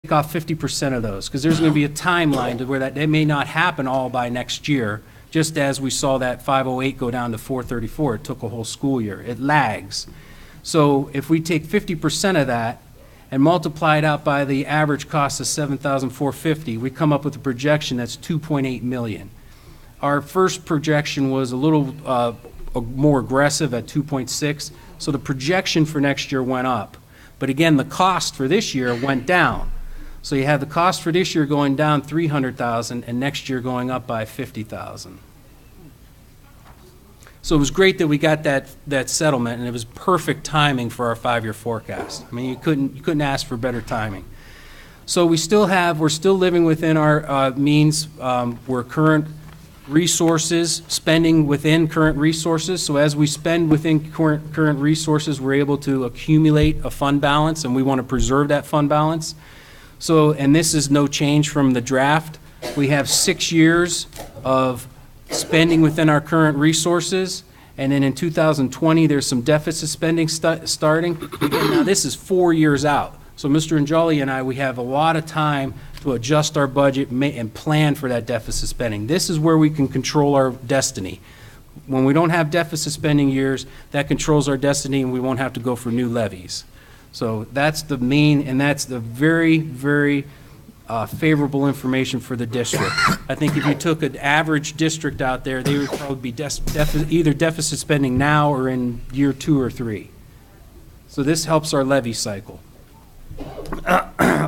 off 50% of those, because there's going to be a timeline to where that may not happen all by next year, just as we saw that 508 go down to 434. It took a whole school year. It lags. So if we take 50% of that and multiply it out by the average cost of $7,450, we come up with a projection that's $2.8 million. Our first projection was a little more aggressive at 2.6, so the projection for next year went up. But again, the cost for this year went down. So you have the cost for this year going down $300,000 and next year going up by $50,000. So it was great that we got that settlement, and it was perfect timing for our 5-year forecast. I mean, you couldn't ask for better timing. So we're still living within our means. We're current resources, spending within current resources. So as we spend within current resources, we're able to accumulate a fund balance, and we want to preserve that fund balance. So, and this is no change from the draft. We have 6 years of spending within our current resources, and then in 2020, there's some deficit spending starting. Again, now this is 4 years out. So Mr. Njali and I, we have a lot of time to adjust our budget and plan for that deficit spending. This is where we can control our destiny. When we don't have deficit spending years, that controls our destiny, and we won't have to go for new levies. So that's the main, and that's the very, very favorable information for the district. I think if you took an average district out there, they would probably be either deficit spending now or in year 2 or 3. So this helps our levy cycle.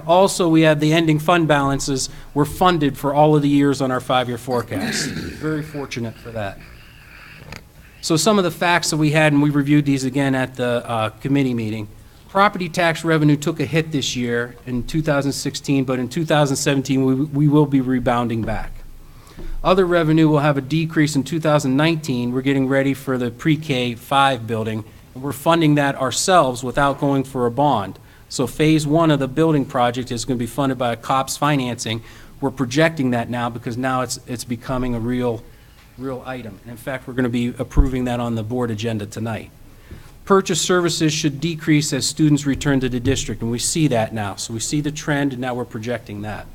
Also, we have the ending fund balances. We're funded for all of the years on our 5-year forecast. Very fortunate for that. So some of the facts that we had, and we reviewed these again at the committee meeting. Property tax revenue took a hit this year in 2016, but in 2017, we will be rebounding back. Other revenue will have a decrease in 2019. We're getting ready for the pre-K 5 building, and we're funding that ourselves without going for a bond. So phase 1 of the building project is going to be funded by a COPS financing. We're projecting that now because now it's becoming a real item. And in fact, we're going to be approving that on the board agenda tonight. Purchase services should decrease as students return to the district, and we see that now. So we see the trend, and now we're projecting that.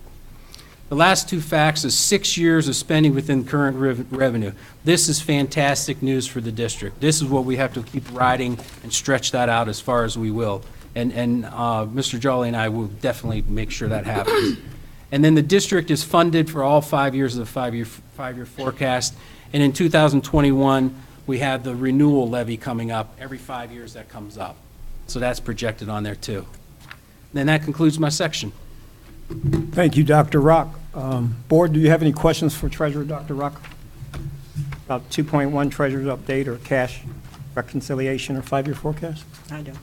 The last 2 facts is 6 years of spending within current revenue. This is fantastic news for the district. This is what we have to keep riding and stretch that out as far as we will. And Mr. Jolly and I will definitely make sure that happens. And then the district is funded for all 5 years of the 5-year forecast. And in 2021, we have the renewal levy coming up. Every 5 years that comes up. So that's projected on there too. Then that concludes my section. Thank you, Dr. Rock. Board, do you have any questions for Treasurer Dr. Rock about 2.1 Treasurer's update or cash reconciliation or 5-year forecast? I don't.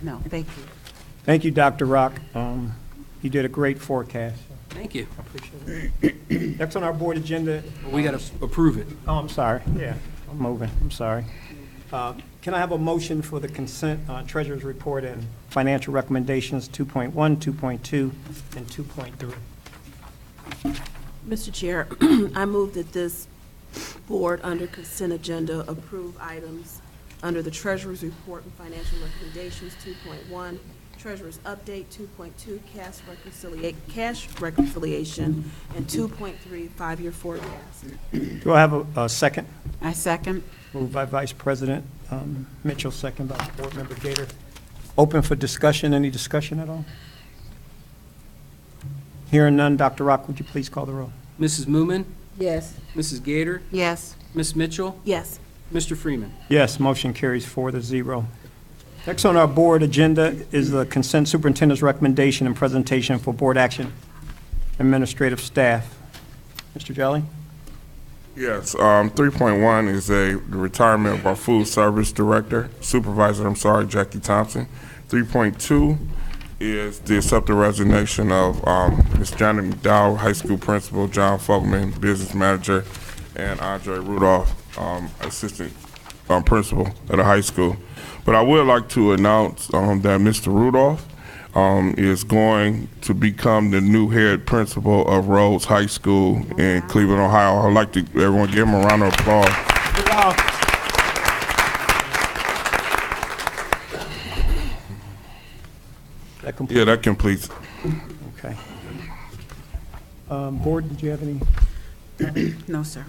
No, thank you. Thank you, Dr. Rock. You did a great forecast. Thank you. I appreciate it. Next on our board agenda. We got to approve it. Oh, I'm sorry. Yeah, I'm moving. I'm sorry. Can I have a motion for the consent Treasurer's report and financial recommendations 2.1, 2.2, and 2.3? Mr. Chair, I move that this board under consent agenda approve items under the Treasurer's report and financial recommendations 2.1, Treasurer's update 2.2, cash reconciliation, and 2.3, 5-year forecast. Do I have a second? I second. Moved by Vice President Mitchell, second by Board Member Gator. Open for discussion. Any discussion at all? Hearing none, Dr. Rock, would you please call the roll? Mrs. Moomin, Yes. Mrs. Gator, Yes. Ms. Mitchell, Yes. Mr. Freeman. Yes, motion carries 4-0. Next on our board agenda is the consent superintendent's recommendation and presentation for board action administrative staff. Mr. Jolly? Yes, 3.1 is the retirement of our food service supervisor, Jackie Thompson. 3.2 is the accepted resignation of Ms. Janet McDowell, high school principal, John Fogelman, business manager, and Andre Rudolph, assistant principal at a high school. But I would like to announce that Mr. Rudolph is going to become the new head principal of Rhodes High School in Cleveland, Ohio. I'd like to everyone give him a round of applause. That completes. Yeah, that completes. Okay. Board, did you have any? No, sir.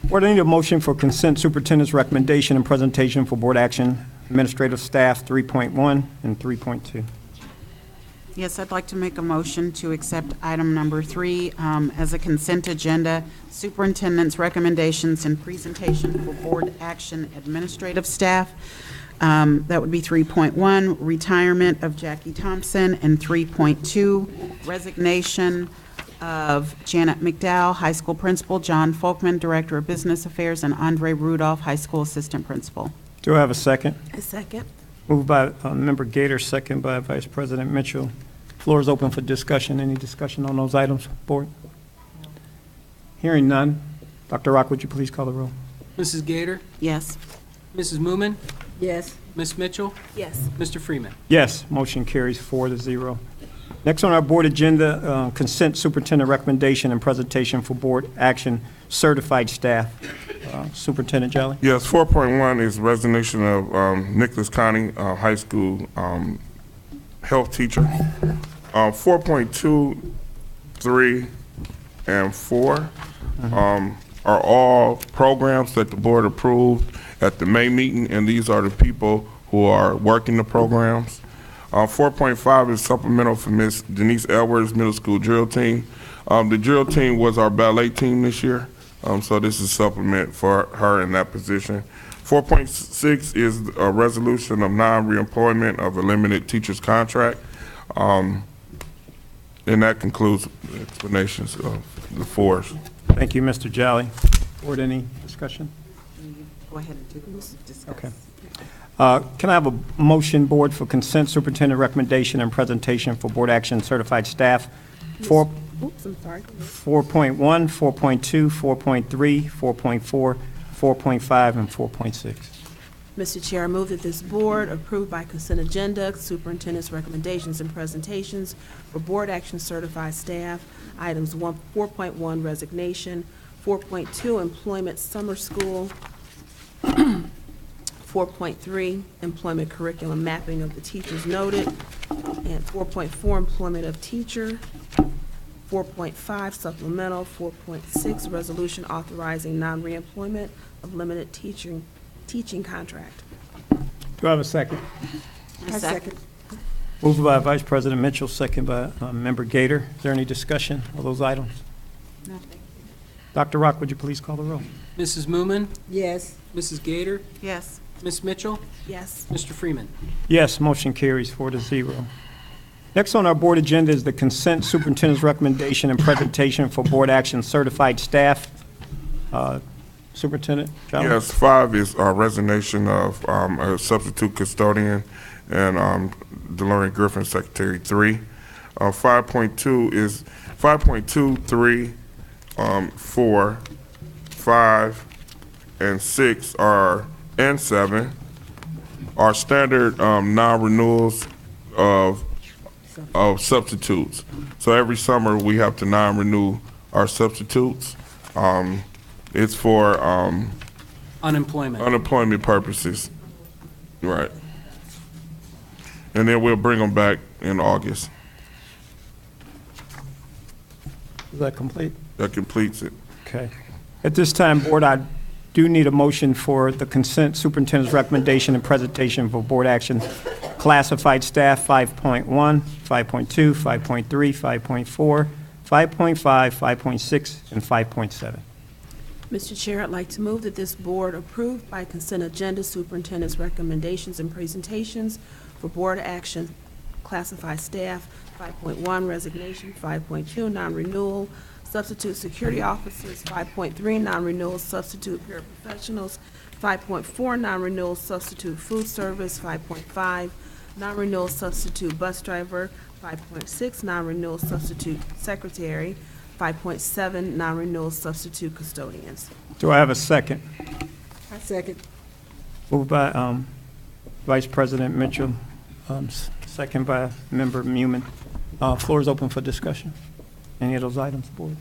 Board, I need a motion for consent superintendent's recommendation and presentation for board action, administrative staff 3.1 and 3.2. Yes, I'd like to make a motion to accept item number 3 as a consent agenda, superintendent's recommendations and presentation for board action administrative staff. That would be 3.1, retirement of Jackie Thompson, and 3.2, resignation of Janet McDowell, high school principal, John Folkman, director of business affairs, and Andre Rudolph, high school assistant principal. Do I have a second? A second. Moved by Member Gator, second by Vice President Mitchell. Floor is open for discussion. Any discussion on those items, board? Hearing none. Dr. Rock, would you please call the roll? Mrs. Gator, Yes. Mrs. Moomin, Yes. Ms. Mitchell, Yes. Mr. Freeman. Yes, motion carries 4-0. Next on our board agenda, consent superintendent recommendation and presentation for board action, certified staff. Superintendent Jolly? Yes, 4.1 is resignation of Nicholas County High School health teacher. 4.2, 3, and 4 are all programs that the board approved at the May meeting, and these are the people who are working the programs. 4.5 is supplemental for Miss Denise Edwards, middle school drill team. The drill team was our ballet team this year, so this is supplement for her in that position. 4.6 is a resolution of non-reemployment of a limited teacher's contract. And that concludes the explanations of the fours. Thank you, Mr. Jolly. Board, any discussion? Go ahead and discuss. Okay. Can I have a motion, board, for consent superintendent recommendation and presentation for board action certified staff? Oops, I'm sorry. 4.1, 4.2, 4.3, 4.4, 4.5, and 4.6. Mr. Chair, I move that this board approve by consent agenda superintendent's recommendations and presentations for board action certified staff. Items 4.1, resignation, 4.2, employment summer school, 4.3, employment curriculum mapping of the teachers noted, and 4.4, employment of teacher, 4.5, supplemental, 4.6, resolution authorizing non-reemployment of limited teaching contract. Do I have a second? A second. Moved by Vice President Mitchell, second by Member Gator. Is there any discussion of those items? No, thank you. Dr. Rock, would you please call the roll? Mrs. Moomin, Yes. Mrs. Gator, Yes. Ms. Mitchell, Yes. Mr. Freeman. Yes, motion carries 4-0. Next on our board agenda is the consent superintendent's recommendation and presentation for board action certified staff. Superintendent Jolly? Yes, 5 is a resignation of a substitute custodian and Delorean Griffin, Secretary 3. 5.2 is 5.2, 3, 4, 5, and 6 are, and 7 are standard non-renewals of substitutes. So every summer we have to non-renew our substitutes. It's for Unemployment. purposes, right? And then we'll bring them back in August. Is that complete? That completes it. Okay. At this time, board, I do need a motion for the consent superintendent's recommendation and presentation for board action classified staff 5.1, 5.2, 5.3, 5.4, 5.5, 5.6, and 5.7. Mr. Chair, I'd like to move that this board approve by consent agenda superintendent's recommendations and presentations for board action classified staff. 5.1, resignation. 5.2, non-renewal, substitute security officers. 5.3, non-renewal, substitute paraprofessionals. 5.4, non-renewal, substitute food service. 5.5, non-renewal, substitute bus driver. 5.6, non-renewal, substitute secretary. 5.7, non-renewal, substitute custodians. Do I have a second? I second. Moved by Vice President Mitchell, second by Member Mumin. Floor is open for discussion. Any of those items, board?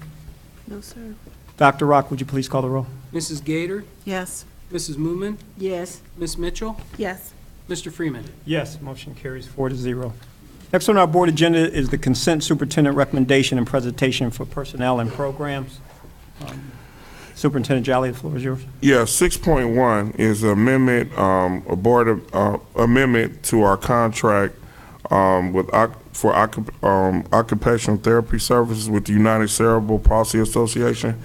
No, sir. Dr. Rock, would you please call the roll? Mrs. Gator, Yes. Mrs. Moomin, Yes. Ms. Mitchell, Yes. Mr. Freeman. Yes, motion carries 4-0. Next on our board agenda is the consent superintendent recommendation and presentation for personnel and programs. Superintendent Jolly, the floor is yours. Yeah, 6.1 is amendment, a board amendment to our contract for occupational therapy services with the United Cerebral Palsy Association.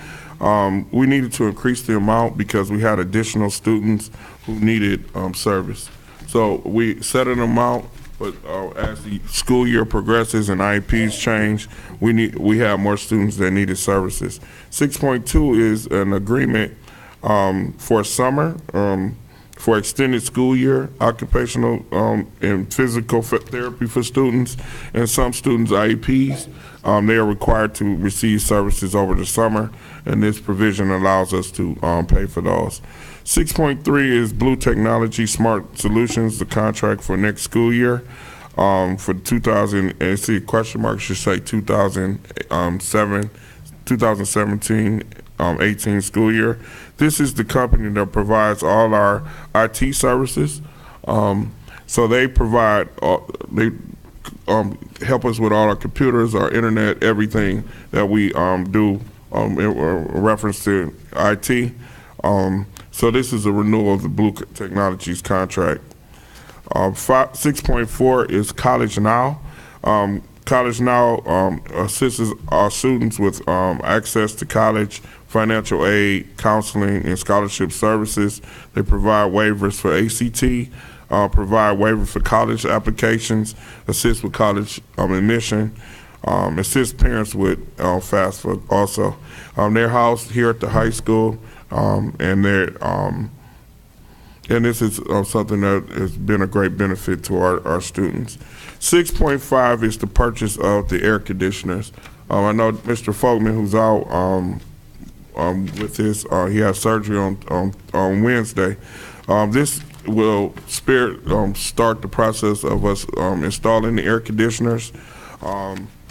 We needed to increase the amount because we had additional students who needed service. So we set an amount, but as the school year progresses and IEPs change, we have more students that needed services. 6.2 is an agreement for summer, for extended school year, occupational and physical therapy for students, and some students' IEPs. They are required to receive services over the summer, and this provision allows us to pay for those. 6.3 is Blue Technology Smart Solutions, the contract for next school year. For 2017-18 school year. This is the company that provides all our IT services. So they provide, help us with all our computers, our internet, everything that we do in reference to IT. So this is a renewal of the Blue Technologies contract. 6.4 is College Now. College Now assists our students with access to college, financial aid, counseling, and scholarship services. They provide waivers for ACT, provide waivers for college applications, assist with college admission, assist parents with FAFSA also. They're housed here at the high school, and they're and this is something that has been a great benefit to our students. 6.5 is the purchase of the air conditioners. I know Mr. Folkman, who's out with his, he has surgery on Wednesday. This will start the process of us installing the air conditioners.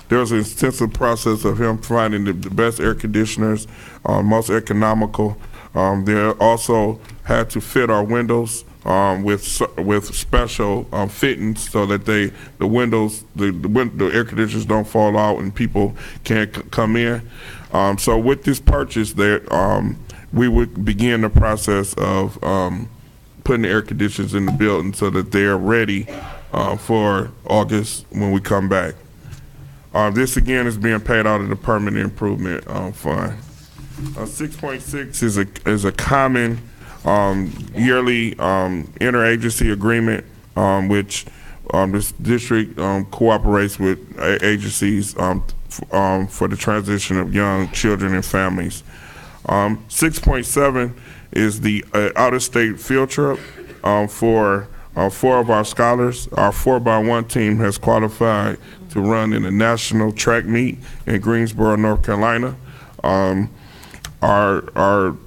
There's an extensive process of him finding the best air conditioners, most economical. They also had to fit our windows with special fittings so that the air conditioners don't fall out and people can't come in. So with this purchase, we would begin the process of putting the air conditioners in the building so that they are ready for August when we come back. This again is being paid out of the permanent improvement fund. 6.6 is a common yearly interagency agreement, which this district cooperates with agencies for the transition of young children and families. 6.7 is the out-of-state field trip for 4 of our scholars. Our 4x1 team has qualified to run in a national track meet in Greensboro, North Carolina.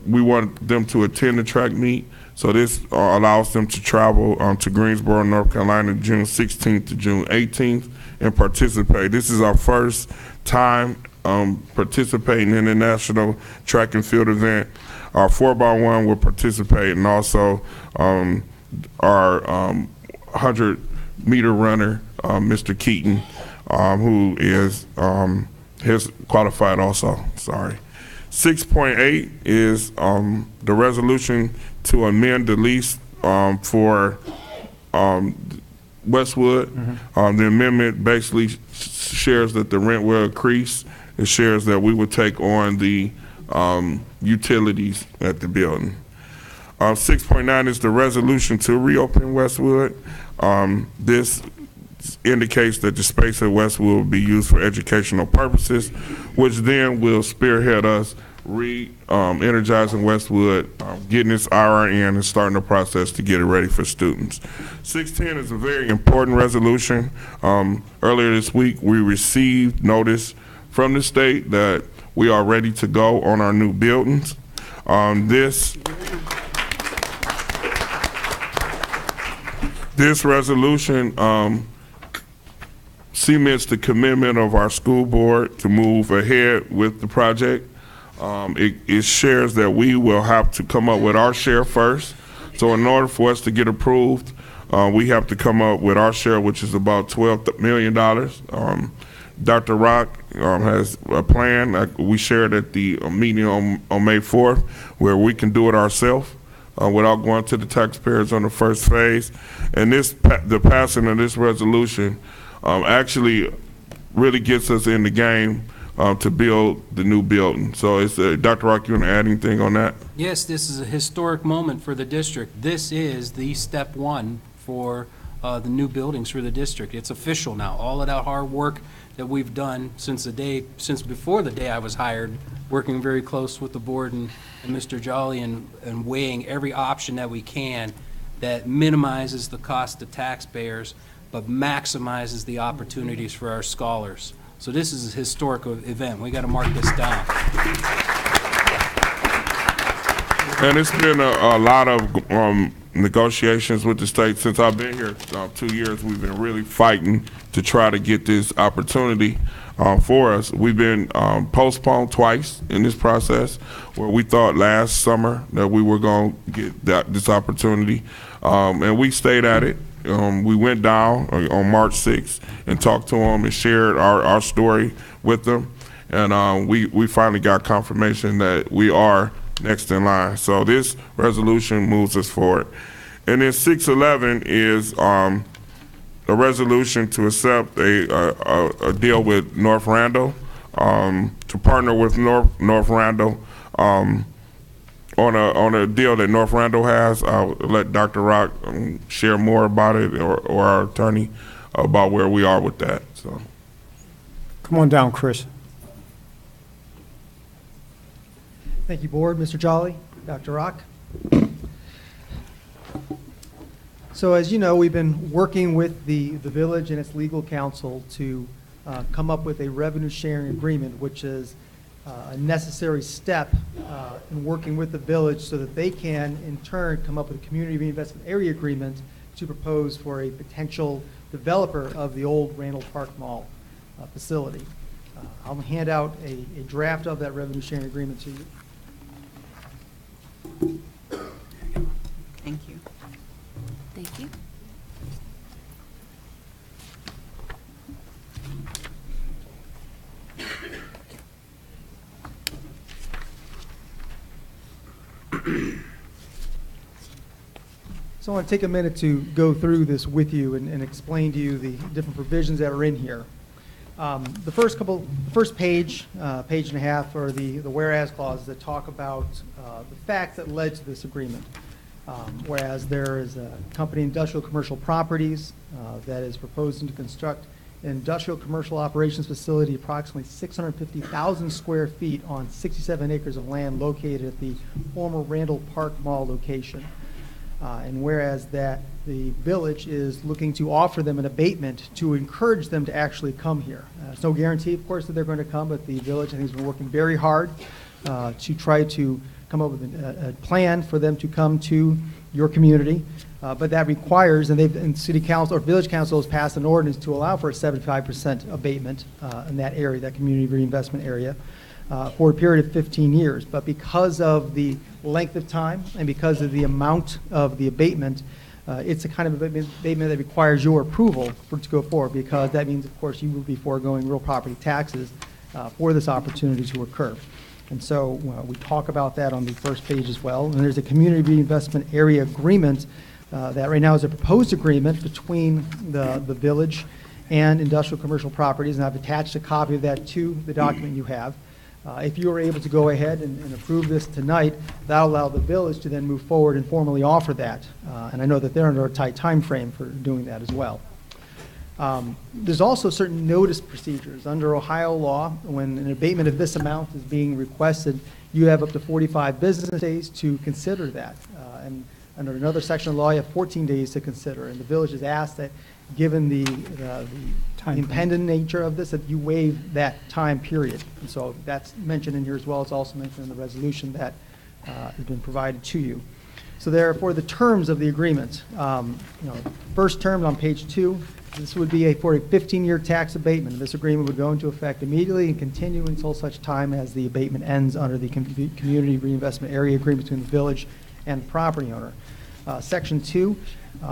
We want them to attend the track meet, so this allows them to travel to Greensboro, North Carolina, June 16th to June 18th and participate. This is our first time participating in the national track and field event. Our 4x1 will participate, and also our 100-meter runner, Mr. Keaton, who is has qualified also. Sorry. 6.8 is the resolution to amend the lease for Westwood. The amendment basically shares that the rent will increase. It shares that we would take on the utilities at the building. 6.9 is the resolution to reopen Westwood. This indicates that the space at Westwood will be used for educational purposes, which then will spearhead us energizing Westwood, getting its IRN and starting the process to get it ready for students. 610 is a very important resolution. Earlier this week, we received notice from the state that we are ready to go on our new buildings. This resolution cements the commitment of our school board to move ahead with the project. It shares that we will have to come up with our share first. So in order for us to get approved, We have to come up with our share, which is about $12 million. Dr. Rock has a plan. We shared at the meeting on May 4th where we can do it ourselves without going to the taxpayers on the first phase. And the passing of this resolution actually really gets us in the game to build the new building. So it's Dr. Rock, you want to add anything on that? Yes, this is a historic moment for the district. This is the step one for the new buildings for the district. It's official now. All of that hard work that we've done since before the day I was hired, working very close with the board and Mr. Jolly and weighing every option that we can that minimizes the cost to taxpayers but maximizes the opportunities for our scholars. So this is a historic event. We got to mark this down. And it's been a lot of negotiations with the state. Since I've been here 2 years, we've been really fighting to try to get this opportunity for us. We've been postponed twice in this process, where we thought last summer that we were going to get this opportunity, and we stayed at it. We went down on March 6th and talked to them and shared our story with them, and we finally got confirmation that we are next in line. So this resolution moves us forward. And then 611 is a resolution to accept a deal with North Randall, to partner with North Randall on a deal that North Randall has. I'll let Dr. Rock share more about it, or our attorney about where we are with that. So, Come on down, Chris. Thank you, Board. Mr. Jolly, Dr. Rock. So as you know, we've been working with the village and its legal counsel to come up with a revenue sharing agreement, which is a necessary step in working with the village so that they can, in turn, come up with a community reinvestment area agreement to propose for a potential developer of the old Randall Park Mall facility. I'll hand out a draft of that revenue sharing agreement to you. Thank you. Thank you. So I want to take a minute to go through this with you and explain to you the different provisions that are in here. The first page, page and a half, are the whereas clauses that talk about the facts that led to this agreement. Whereas there is a company, Industrial Commercial Properties, that is proposing to construct an industrial commercial operations facility approximately 650,000 square feet on 67 acres of land located at the former Randall Park Mall location. And whereas that the village is looking to offer them an abatement to encourage them to actually come here. It's no guarantee, of course, that they're going to come, but the village, I think, has been working very hard to try to come up with a plan for them to come to your community. But that requires, and City Council or Village Council has passed an ordinance to allow for a 75% abatement in that area, that community reinvestment area, for a period of 15 years. But because of the length of time and because of the amount of the abatement, it's a kind of abatement that requires your approval for it to go forward, because that means, of course, you will be foregoing real property taxes for this opportunity to occur. And so we talk about that on the first page as well. And there's a community reinvestment area agreement that right now is a proposed agreement between the village and Industrial Commercial Properties, and I've attached a copy of that to the document you have. If you are able to go ahead and approve this tonight, that'll allow the village to then move forward and formally offer that. And I know that they're under a tight time frame for doing that as well. There's also certain notice procedures. Under Ohio law, when an abatement of this amount is being requested, you have up to 45 business days to consider that. And under another section of law, you have 14 days to consider. And the village has asked that, given the impending nature of this, that you waive that time period. And so that's mentioned in here as well. It's also mentioned in the resolution that has been provided to you. So therefore, the terms of the agreement, first term on page 2, this would be for a 15-year tax abatement. This agreement would go into effect immediately and continue until such time as the abatement ends under the community reinvestment area agreement between the village and the property owner. Section 2,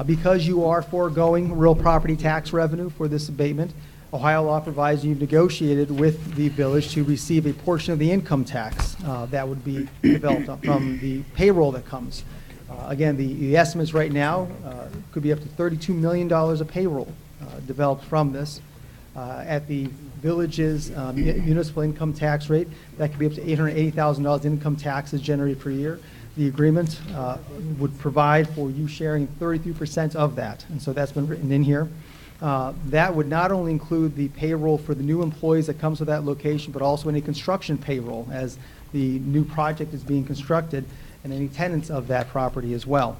because you are foregoing real property tax revenue for this abatement, Ohio law provides you've negotiated with the village to receive a portion of the income tax that would be developed from the payroll that comes. Again, the estimates right now could be up to $32 million of payroll developed from this. At the village's municipal income tax rate, that could be up to $880,000 income taxes generated per year. The agreement would provide for you sharing 33% of that, and so that's been written in here. That would not only include the payroll for the new employees that comes with that location, but also any construction payroll as the new project is being constructed and any tenants of that property as well.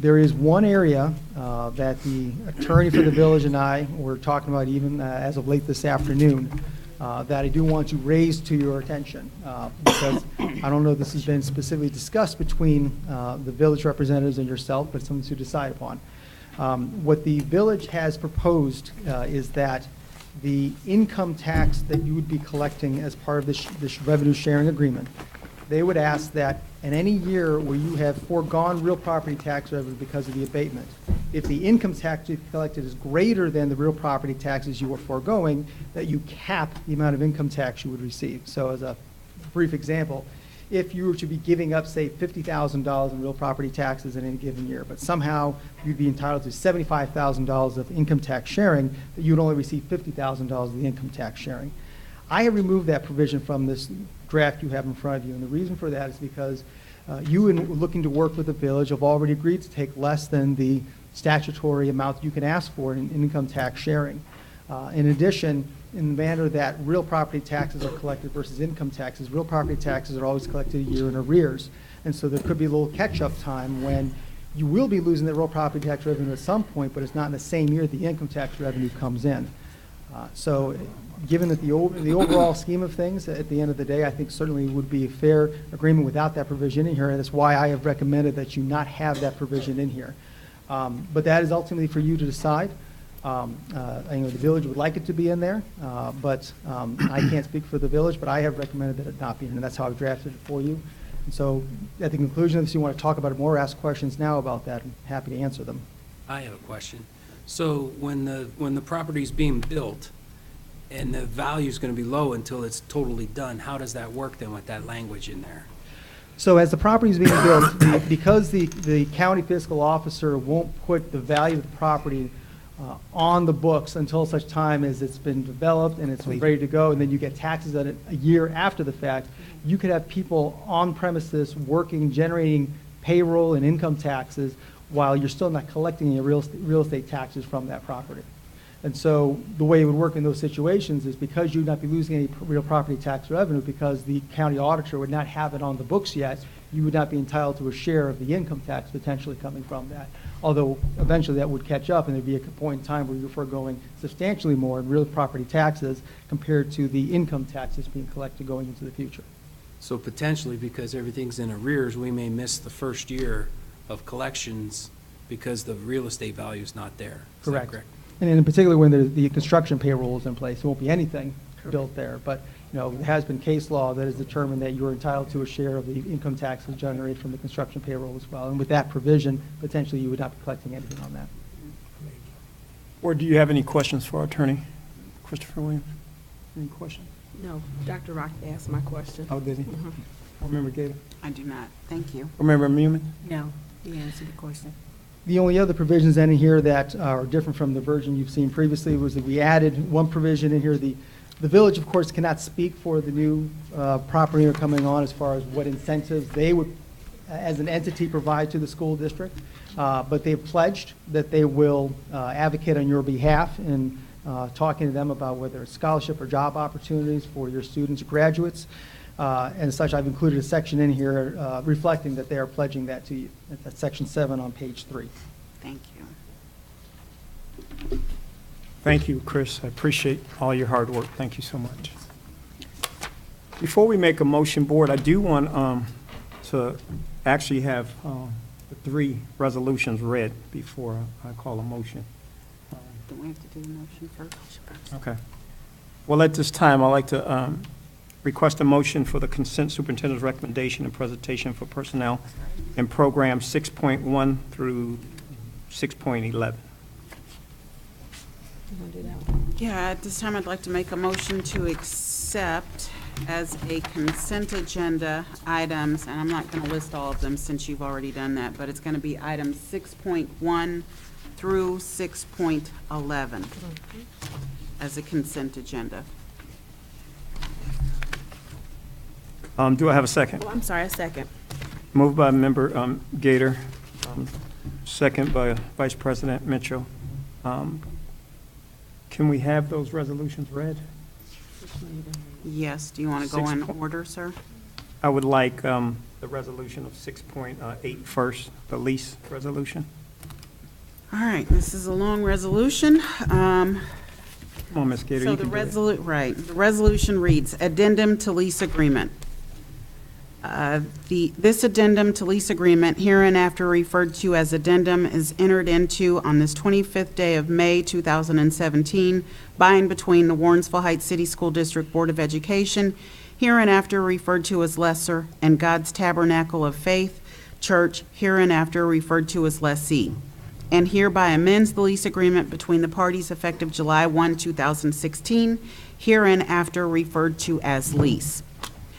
There is one area that the attorney for the village and I were talking about even as of late this afternoon that I do want to raise to your attention because I don't know if this has been specifically discussed between the village representatives and yourself, but it's something to decide upon. What the village has proposed is that the income tax that you would be collecting as part of this revenue sharing agreement, they would ask that in any year where you have foregone real property tax revenue because of the abatement, if the income tax you collected is greater than the real property taxes you were foregoing, that you cap the amount of income tax you would receive. So as a brief example, if you were to be giving up, say, $50,000 in real property taxes in any given year, but somehow you'd be entitled to $75,000 of income tax sharing, that you'd only receive $50,000 of the income tax sharing. I have removed that provision from this draft you have in front of you, and the reason for that is because you, in looking to work with the village, have already agreed to take less than the statutory amount you can ask for in income tax sharing. In addition, in the manner that real property taxes are collected versus income taxes, real property taxes are always collected a year in arrears. And so there could be a little catch-up time when you will be losing the real property tax revenue at some point, but it's not in the same year the income tax revenue comes in. So given that the overall scheme of things, at the end of the day, I think certainly would be a fair agreement without that provision in here, and that's why I have recommended that you not have that provision in here. But that is ultimately for you to decide. I know the village would like it to be in there, but I can't speak for the village, but I have recommended that it not be in, and that's how I've drafted it for you. And so at the conclusion of this, you want to talk about it more, ask questions now about that, I'm happy to answer them. I have a question. So when the property's being built and the value's going to be low until it's totally done, how does that work then with that language in there? So as the property is being built, because the county fiscal officer won't put the value of the property on the books until such time as it's been developed and it's ready to go, and then you get taxes on it a year after the fact, you could have people on premises working, generating payroll and income taxes while you're still not collecting any real estate taxes from that property. And so the way it would work in those situations is because you would not be losing any real property tax revenue because the county auditor would not have it on the books yet, you would not be entitled to a share of the income tax potentially coming from that. Although eventually that would catch up and there'd be a point in time where you're foregoing substantially more in real property taxes compared to the income taxes being collected going into the future. So potentially, because everything's in arrears, we may miss the first year of collections because the real estate value is not there. Is that Correct. And in particular, when the construction payroll is in place, there won't be anything built there. But there has been case law that has determined that you're entitled to a share of the income taxes generated from the construction payroll as well. And with that provision, potentially you would not be collecting anything on that. Or do you have any questions for our attorney, Christopher Williams? Any questions? No, Dr. Rock asked my question. Oh, did he? Remember Gator? I do not. Thank you. Remember Muman? No, he answered the question. The only other provisions in here that are different from the version you've seen previously was that we added one provision in here. The village, of course, cannot speak for the new property owner coming on as far as what incentives they would, as an entity, provide to the school district. But they've pledged that they will advocate on your behalf in talking to them about whether it's scholarship or job opportunities for your students or graduates. And such, I've included a section in here reflecting that they are pledging that to you. That's section 7 on page 3. Thank you. Thank you, Chris. I appreciate all your hard work. Thank you so much. Before we make a motion, Board, I do want to actually have the 3 resolutions read before I call a motion. Do we have to do the motion first? Okay. Well, at this time, I'd like to request a motion for the consent superintendent's recommendation and presentation for personnel in program 6.1 through 6.11. Yeah, at this time, I'd like to make a motion to accept as a consent agenda items, and I'm not going to list all of them since you've already done that, but it's going to be items 6.1 through 6.11 as a consent agenda. Do I have a second? Oh, I'm sorry, a second. Moved by Member Gator, second by Vice President Mitchell. Can we have those resolutions read? Yes, do you want to go in order, sir? I would like the resolution of 6.8 first, the lease resolution. All right, this is a long resolution. Come on, Ms. Gator, So you the can do it. the resolution reads, addendum to lease agreement. This addendum to lease agreement, hereinafter referred to as addendum, is entered into on this 25th day of May 2017 by and between the Warrensville Heights City School District Board of Education, hereinafter referred to as Lesser, and God's Tabernacle of Faith Church, hereinafter referred to as Lessee, and hereby amends the lease agreement between the parties effective July 1, 2016, hereinafter referred to as lease.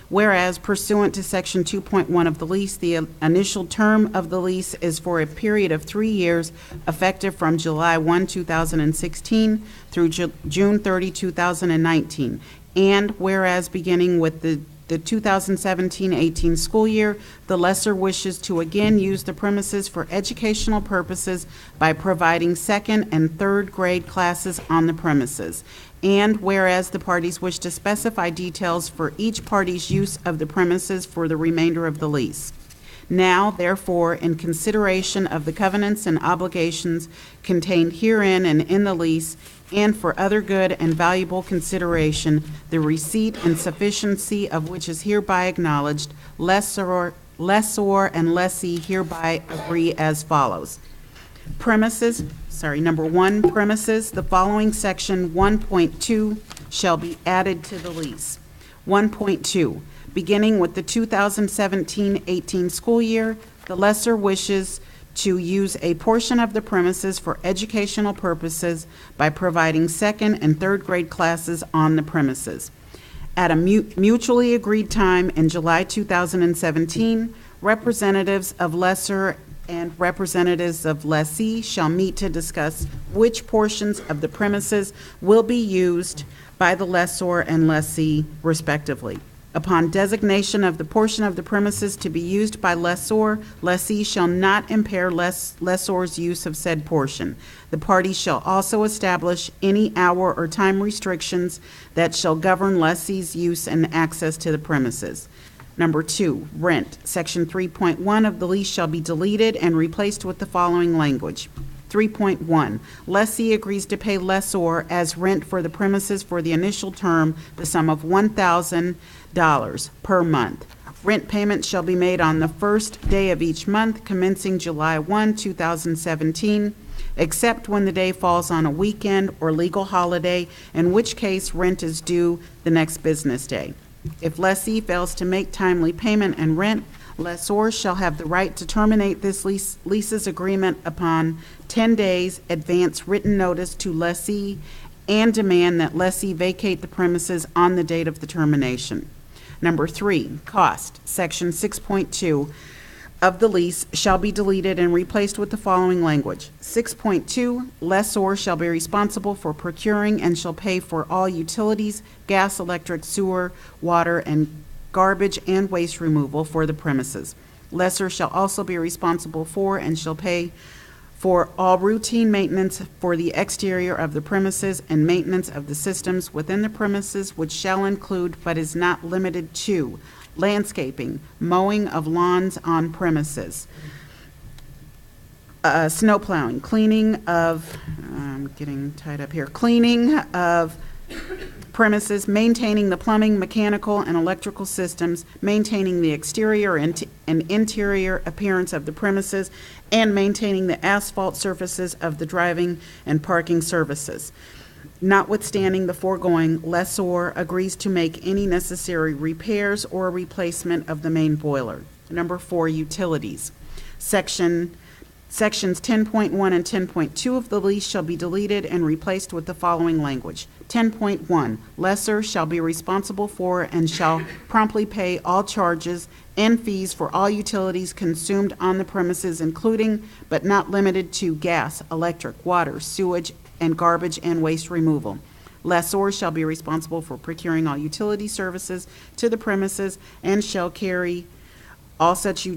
Whereas pursuant to Section 2.1 of the lease, the initial term of the lease is for a period of 3 years, effective from July 1, 2016 through June 30, 2019. And whereas beginning with the 2017-18 school year, the lessor wishes to again use the premises for educational purposes by providing second and third grade classes on the premises. And whereas the parties wish to specify details for each party's use of the premises for the remainder of the lease. Now, therefore, in consideration of the covenants and obligations contained herein and in the lease, and for other good and valuable consideration, the receipt and sufficiency of which is hereby acknowledged, lessor and lessee hereby agree as follows. Number 1, premises, the following section 1.2 shall be added to the lease. 1.2, beginning with the 2017-18 school year, the lessor wishes to use a portion of the premises for educational purposes by providing second and third grade classes on the premises. At a mutually agreed time in July 2017, representatives of lessor and representatives of lessee shall meet to discuss which portions of the premises will be used by the lessor and lessee respectively. Upon designation of the portion of the premises to be used by lessor, lessee shall not impair lessor's use of said portion. The parties shall also establish any hour or time restrictions that shall govern lessee's use and access to the premises. Number 2, rent. Section 3.1 of the lease shall be deleted and replaced with the following language. 3.1, lessee agrees to pay lessor as rent for the premises for the initial term the sum of $1,000 per month. Rent payments shall be made on the first day of each month commencing July 1, 2017, except when the day falls on a weekend or legal holiday, in which case rent is due the next business day. If lessee fails to make timely payment and rent, lessor shall have the right to terminate this lease's agreement upon 10 days advance written notice to lessee and demand that lessee vacate the premises on the date of the termination. Number 3, cost. Section 6.2 of the lease shall be deleted and replaced with the following language. 6.2, lessor shall be responsible for procuring and shall pay for all utilities, gas, electric, sewer, water, and garbage and waste removal for the premises. Lessor shall also be responsible for and shall pay for all routine maintenance for the exterior of the premises and maintenance of the systems within the premises, which shall include but is not limited to landscaping, mowing of lawns on premises, snow plowing, cleaning of, I'm getting tied up here, cleaning of premises, maintaining the plumbing, mechanical, and electrical systems, maintaining the exterior and interior appearance of the premises, and maintaining the asphalt surfaces of the driving and parking services. Notwithstanding the foregoing, lessor agrees to make any necessary repairs or replacement of the main boiler. Number 4, utilities. Sections 10.1 and 10.2 of the lease shall be deleted and replaced with the following language. 10.1, lessor shall be responsible for and shall promptly pay all charges and fees for all utilities consumed on the premises, including but not limited to gas, electric, water, sewage, and garbage and waste removal. Lessor shall be responsible for procuring all utility services to the premises and shall carry all such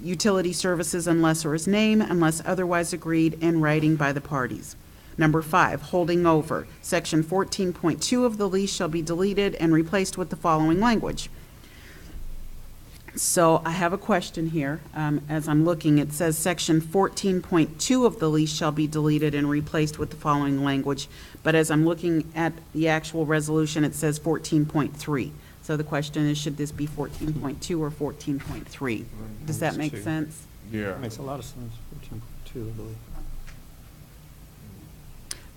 utility services in lessor's name unless otherwise agreed in writing by the parties. Number 5, holding over. Section 14.2 of the lease shall be deleted and replaced with the following language. So I have a question here. As I'm looking, it says section 14.2 of the lease shall be deleted and replaced with the following language. But as I'm looking at the actual resolution, it says 14.3. So the question is, should this be 14.2 or 14.3? Does that make sense? Yeah. Makes a lot of sense, 14.2, I believe.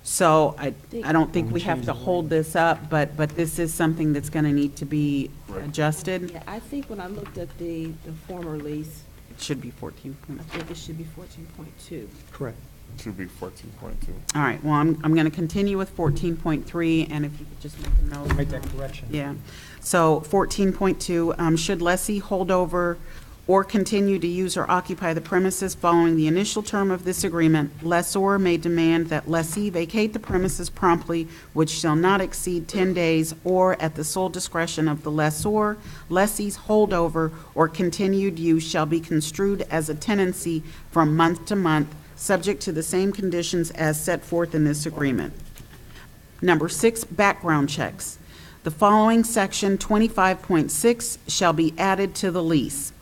So I don't think we have to hold this up, but this is something that's going to need to be adjusted. Yeah, I think when I looked at the former lease, It should be 14. I think it should be 14.2. Correct. It should be 14.2. All right, well, I'm going to continue with 14.3, and if you could just make a note. Make that correction. Yeah. So 14.2, should lessee hold over or continue to use or occupy the premises following the initial term of this agreement, lessor may demand that lessee vacate the premises promptly, which shall not exceed 10 days, or at the sole discretion of the lessor. Lessee's holdover or continued use shall be construed as a tenancy from month to month, subject to the same conditions as set forth in this agreement. Number 6, background checks. The following section 25.6 shall be added to the lease.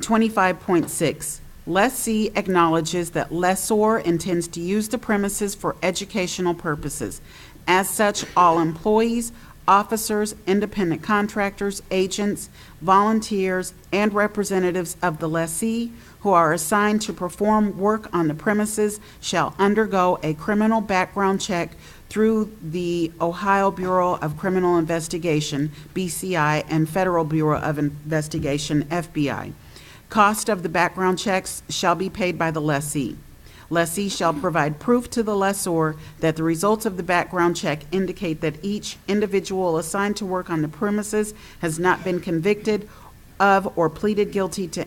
25.6, lessee acknowledges that lessor intends to use the premises for educational purposes. As such, all employees, officers, independent contractors, agents, volunteers, and representatives of the lessee who are assigned to perform work on the premises shall undergo a criminal background check through the Ohio Bureau of Criminal Investigation, BCI, and Federal Bureau of Investigation, FBI. Cost of the background checks shall be paid by the lessee. Lessee shall provide proof to the lessor that the results of the background check indicate that each individual assigned to work on the premises has not been convicted of or pleaded guilty to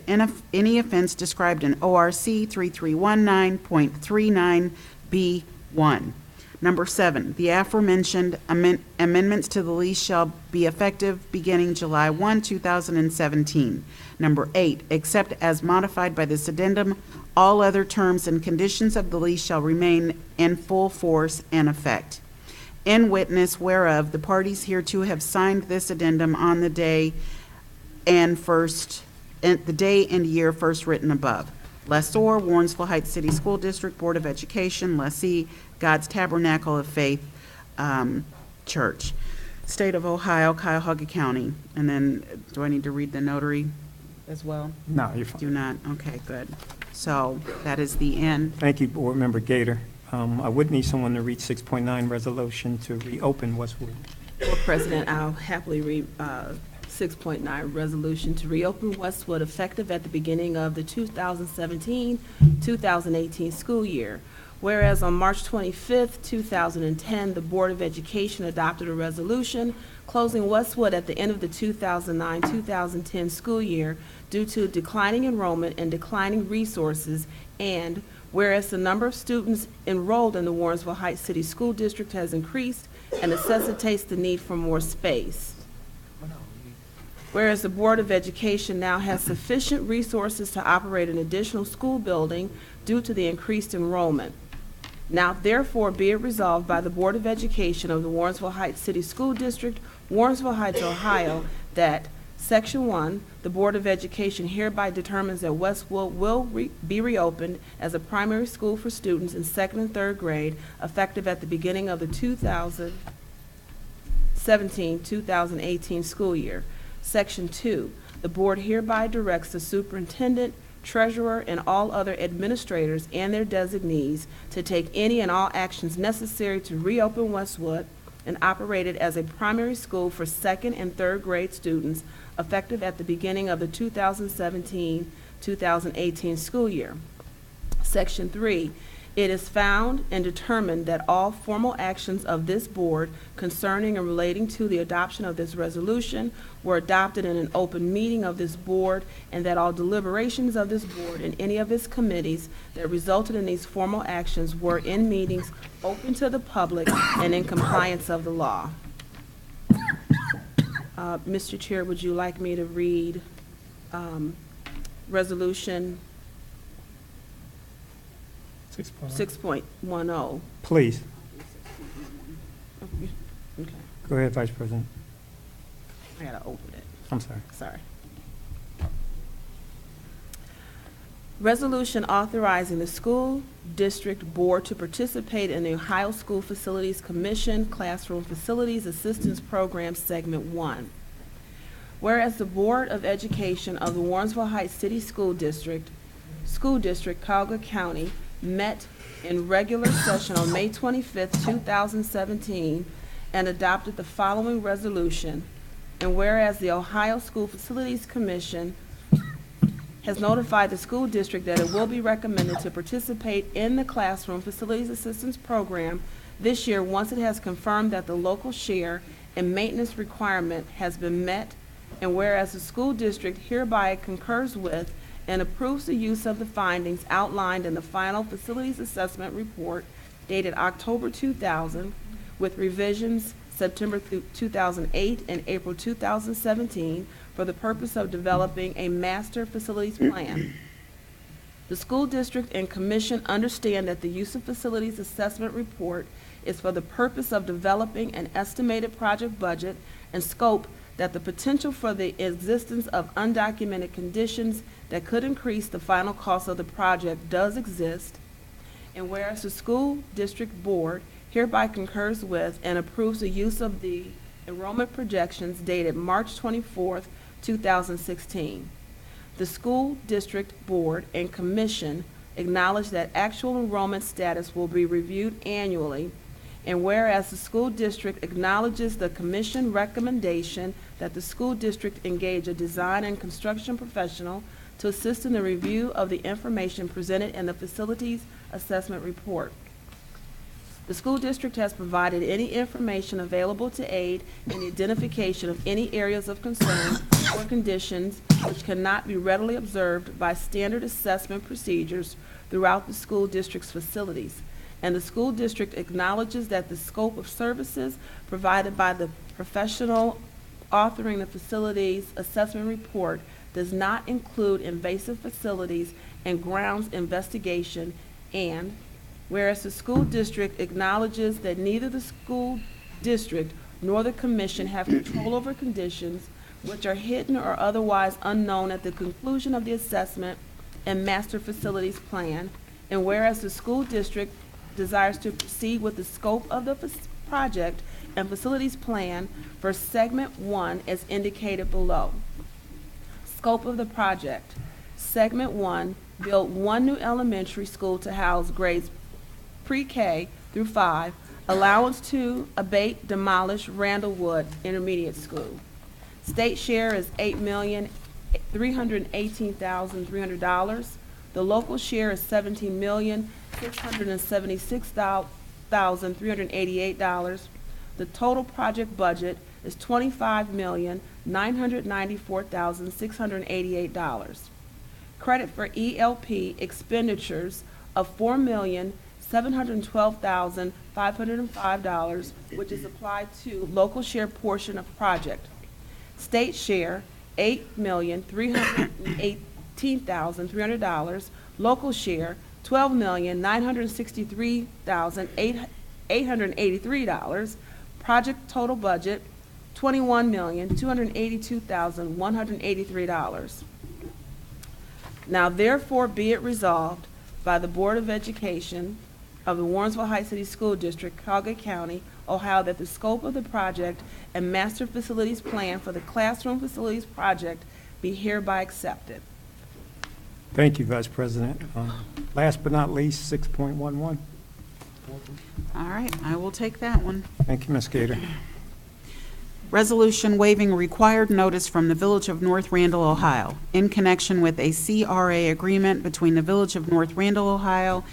any offense described in ORC 3319.39B1. Number 7, the aforementioned amendments to the lease shall be effective beginning July 1, 2017. Number 8, except as modified by this addendum, all other terms and conditions of the lease shall remain in full force and effect. In witness whereof, the parties hereto have signed this addendum on the day and year first written above. Lessor, Warrensville Heights City School District Board of Education. Lessee, God's Tabernacle of Faith Church. State of Ohio, Cuyahoga County. And then, do I need to read the notary as well? No, you're fine. Do not? Okay, good. So that is the end. Thank you, Board Member Gator. I would need someone to read 6.9 resolution to reopen Westwood. Board President, I'll happily read 6.9 resolution to reopen Westwood effective at the beginning of the 2017-2018 school year. Whereas on March 25th, 2010, the Board of Education adopted a resolution closing Westwood at the end of the 2009-2010 school year due to declining enrollment and declining resources, and whereas the number of students enrolled in the Warrensville Heights City School District has increased and necessitates the need for more space. Whereas the Board of Education now has sufficient resources to operate an additional school building due to the increased enrollment. Now therefore be it resolved by the Board of Education of the Warrensville Heights City School District, Warrensville Heights, Ohio, that Section 1, the Board of Education hereby determines that Westwood will be reopened as a primary school for students in 2nd and 3rd grade effective at the beginning of the 2017-2018 school year. Section 2, the Board hereby directs the superintendent, treasurer, and all other administrators and their designees to take any and all actions necessary to reopen Westwood and operate it as a primary school for second and third grade students effective at the beginning of the 2017-2018 school year. Section 3, it is found and determined that all formal actions of this board concerning and relating to the adoption of this resolution were adopted in an open meeting of this board, and that all deliberations of this board and any of its committees that resulted in these formal actions were in meetings open to the public and in compliance of the law. Mr. Chair, would you like me to read Resolution 6.10? Please. Okay, Go ahead, Vice President. I gotta open it. I'm sorry. Sorry. Resolution authorizing the school district board to participate in the Ohio School Facilities Commission Classroom Facilities Assistance Program Segment 1. Whereas the Board of Education of the Warrensville Heights City School District, Cuyahoga County, met in regular session on May 25th, 2017, and adopted the following resolution. And whereas the Ohio School Facilities Commission has notified the school district that it will be recommended to participate in the Classroom Facilities Assistance Program this year once it has confirmed that the local share and maintenance requirement has been met, and whereas the school district hereby concurs with and approves the use of the findings outlined in the final Facilities Assessment Report dated October 2000, with revisions September 2008 and April 2017 for the purpose of developing a master facilities plan. The school district and commission understand that the use of Facilities Assessment Report is for the purpose of developing an estimated project budget and scope, that the potential for the existence of undocumented conditions that could increase the final cost of the project does exist, and whereas the school district board hereby concurs with and approves the use of the enrollment projections dated March 24th, 2016. The school district board and commission acknowledge that actual enrollment status will be reviewed annually, and whereas the school district acknowledges the commission recommendation that the school district engage a design and construction professional to assist in the review of the information presented in the Facilities Assessment Report. The school district has provided any information available to aid in the identification of any areas of concern or conditions which cannot be readily observed by standard assessment procedures throughout the school district's facilities. And the school district acknowledges that the scope of services provided by the professional authoring the Facilities Assessment Report does not include invasive facilities and grounds investigation, and whereas the school district acknowledges that neither the school district nor the commission have control over conditions which are hidden or otherwise unknown at the conclusion of the assessment and master facilities plan, and whereas the school district desires to proceed with the scope of the project and facilities plan for segment 1 as indicated below. Scope of the project. Segment 1, build 1 new elementary school to house grades pre-K through 5, allowance to abate, demolish Randallwood Intermediate School. State share is $8,318,300. The local share is $17,676,388. The total project budget is $25,994,688. Credit for ELP expenditures of $4,712,505, which is applied to local share portion of project. State share, $8,318,300. Local share, $12,963,883. Project total budget, $21,282,183. Now therefore be it resolved by the Board of Education of the Warrensville Heights City School District, Cuyahoga County, Ohio, that the scope of the project and master facilities plan for the classroom facilities project be hereby accepted. Thank you, Vice President. Last but not least, 6.11. All right, I will take that one. Thank you, Ms. Gator. Resolution waiving required notice from the Village of North Randall, Ohio, in connection with a CRA agreement between the Village of North Randall, Ohio,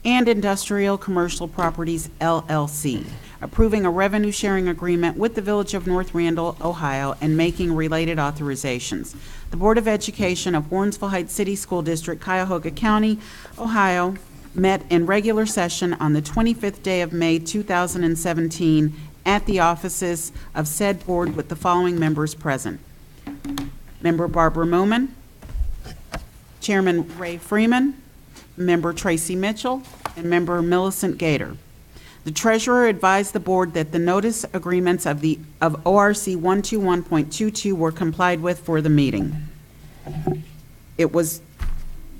and Industrial Commercial Properties, LLC, approving a revenue-sharing agreement with the Village of North Randall, Ohio, and making related authorizations. The Board of Education of Warrensville Heights City School District, Cuyahoga County, Ohio, met in regular session on the 25th day of May 2017 at the offices of said board with the following members present. Member Barbara Mooman, Chairman Ray Freeman, Member Tracy Mitchell, and Member Millicent Gator. The treasurer advised the board that the notice agreements of ORC 121.22 were complied with for the meeting. It was,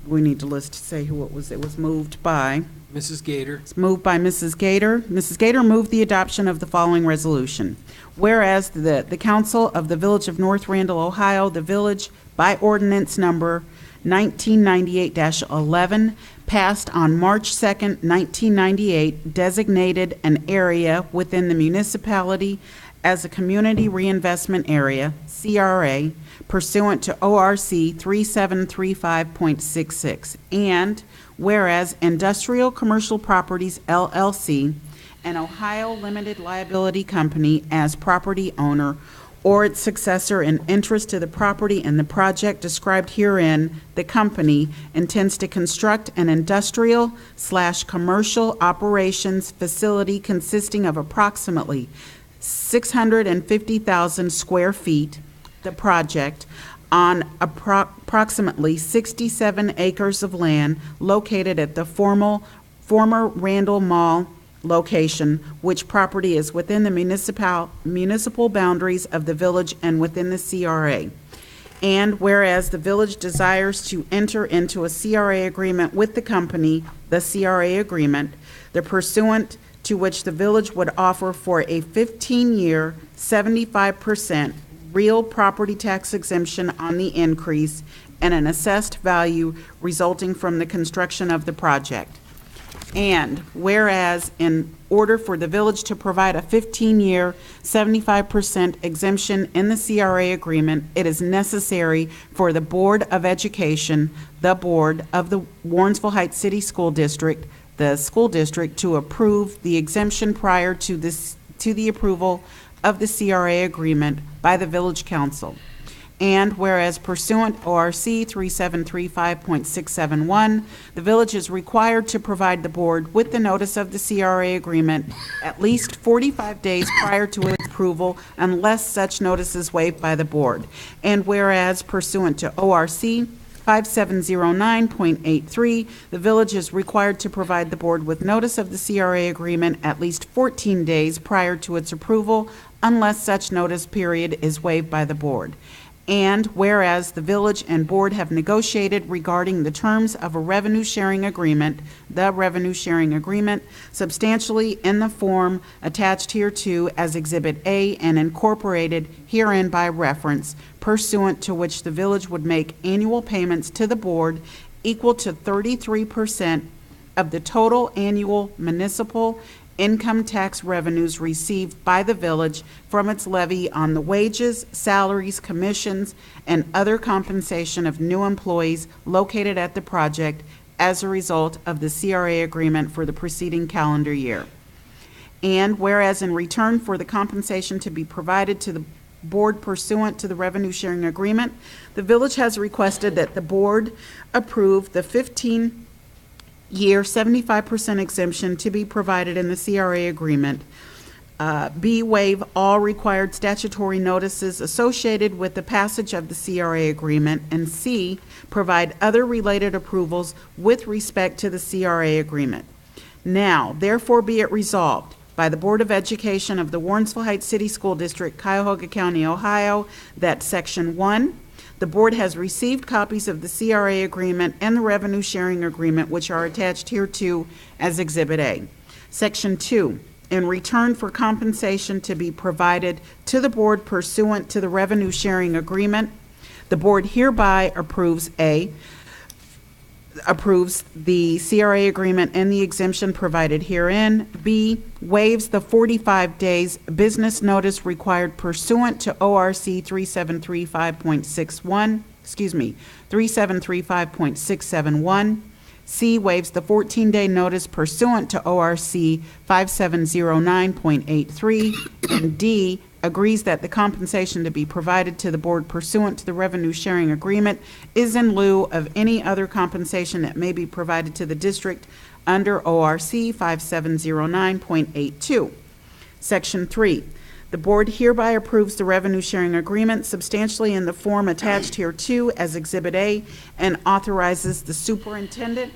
we need to say who it was. It was moved by. Mrs. Gator. It's moved by Mrs. Gator. Mrs. Gator moved the adoption of the following resolution. Whereas the Council of the Village of North Randall, Ohio, the village by ordinance number 1998-11, passed on March 2nd, 1998, designated an area within the municipality as a community reinvestment area, CRA, pursuant to ORC 3735.66. And whereas Industrial Commercial Properties, LLC, an Ohio limited liability company as property owner or its successor in interest to the property and the project described herein, the company intends to construct an industrial/commercial operations facility consisting of approximately 650,000 square feet, the project, on approximately 67 acres of land located at the former Randall Mall location, which property is within the municipal boundaries of the village and within the CRA. And whereas the village desires to enter into a CRA agreement with the company, the CRA agreement, the pursuant to which the village would offer for a 15-year, 75% real property tax exemption on the increase and an assessed value resulting from the construction of the project. And whereas in order for the village to provide a 15-year, 75% exemption in the CRA agreement, it is necessary for the Board of Education, the Board of the Warrensville Heights City School District, the school district, to approve the exemption prior to the approval of the CRA agreement by the Village Council. And whereas pursuant ORC 3735.671, the village is required to provide the board with the notice of the CRA agreement at least 45 days prior to its approval unless such notice is waived by the board. And whereas pursuant to ORC 5709.83, the village is required to provide the board with notice of the CRA agreement at least 14 days prior to its approval unless such notice period is waived by the board. And whereas the village and board have negotiated regarding the terms of a revenue sharing agreement, the revenue sharing agreement, substantially in the form attached hereto as Exhibit A and incorporated herein by reference, pursuant to which the village would make annual payments to the board equal to 33% of the total annual municipal income tax revenues received by the village from its levy on the wages, salaries, commissions, and other compensation of new employees located at the project as a result of the CRA agreement for the preceding calendar year. And whereas in return for the compensation to be provided to the board pursuant to the revenue sharing agreement, the village has requested that the board approve the 15-year 75% exemption to be provided in the CRA agreement. B, waive all required statutory notices associated with the passage of the CRA agreement. And C, provide other related approvals with respect to the CRA agreement. Now, therefore be it resolved by the Board of Education of the Warrensville Heights City School District, Cuyahoga County, Ohio, that Section 1, the board has received copies of the CRA agreement and the revenue sharing agreement, which are attached hereto as Exhibit A. Section 2, in return for compensation to be provided to the board pursuant to the revenue sharing agreement, the board hereby approves A, approves the CRA agreement and the exemption provided herein. B, waives the 45 days business notice required pursuant to ORC 3735.671. C, waives the 14-day notice pursuant to ORC 5709.83. And D, agrees that the compensation to be provided to the board pursuant to the revenue sharing agreement is in lieu of any other compensation that may be provided to the district under ORC 5709.82. Section 3, the board hereby approves the revenue sharing agreement substantially in the form attached hereto as Exhibit A and authorizes the superintendent,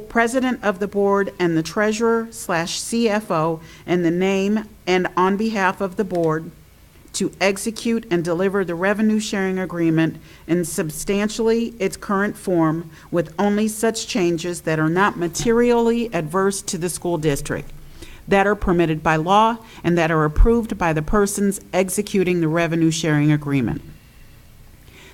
president of the board, and the treasurer/CFO in the name and on behalf of the board to execute and deliver the revenue sharing agreement in substantially its current form with only such changes that are not materially adverse to the school district, that are permitted by law, and that are approved by the persons executing the revenue sharing agreement.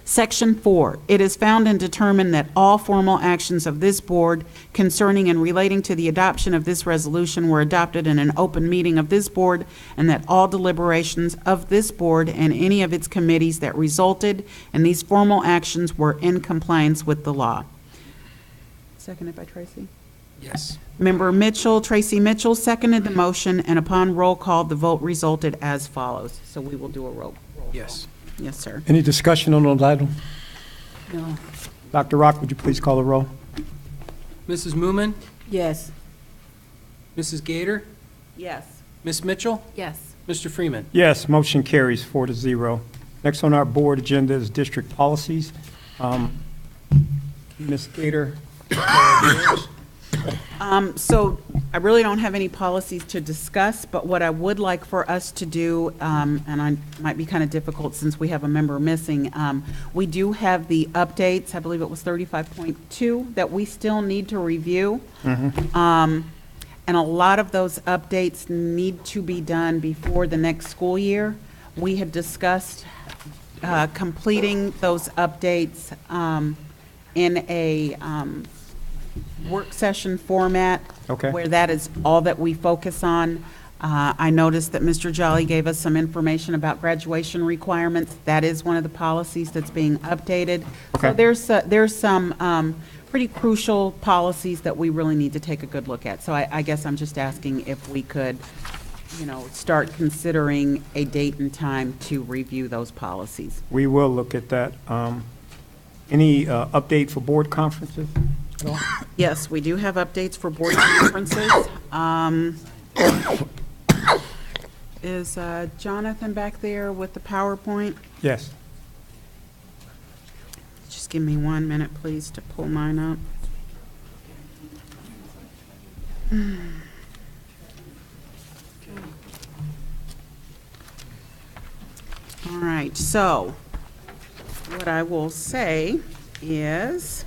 Section 4, it is found and determined that all formal actions of this board concerning and relating to the adoption of this resolution were adopted in an open meeting of this board, and that all deliberations of this board and any of its committees that resulted in these formal actions were in compliance with the law. Seconded by Tracy. Yes. Member Mitchell, Tracy Mitchell, seconded the motion, and upon roll call, the vote resulted as follows. So we will do a roll call. Yes. Yes, sir. Any discussion on the item? No. Dr. Rock, would you please call the roll? Mrs. Moomin, Yes. Mrs. Gator, Yes. Ms. Mitchell, Yes. Mr. Freeman. Yes, motion carries 4-0. Next on our board agenda is district policies. Ms. Gator. So I really don't have any policies to discuss, but what I would like for us to do, and I might be kind of difficult since we have a member missing, we do have the updates, I believe it was 35.2, that we still need to review. And a lot of those updates need to be done before the next school year. We had discussed completing those updates in a work session format. Okay. Where that is all that we focus on. I noticed that Mr. Jolly gave us some information about graduation requirements. That is one of the policies that's being updated. Okay. So there's some pretty crucial policies that we really need to take a good look at. So I guess I'm just asking if we could, start considering a date and time to review those policies. We will look at that. Any update for board conferences at all? Yes, we do have updates for board conferences. Is Jonathan back there with the PowerPoint? Yes. Just give me 1 minute, please, to pull mine up. All right, so what I will say is,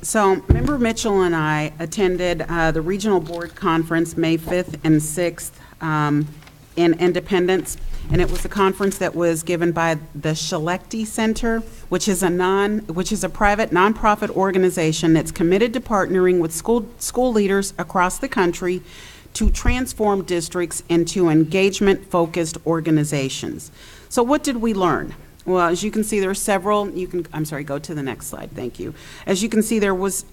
so Member Mitchell and I attended the Regional Board Conference May 5th and 6th in Independence, and it was a conference that was given by the Shelechty Center, which is a private nonprofit organization that's committed to partnering with school leaders across the country to transform districts into engagement-focused organizations. So what did we learn? Well, as you can see, there are several, go to the next slide, thank you. As you can see, there was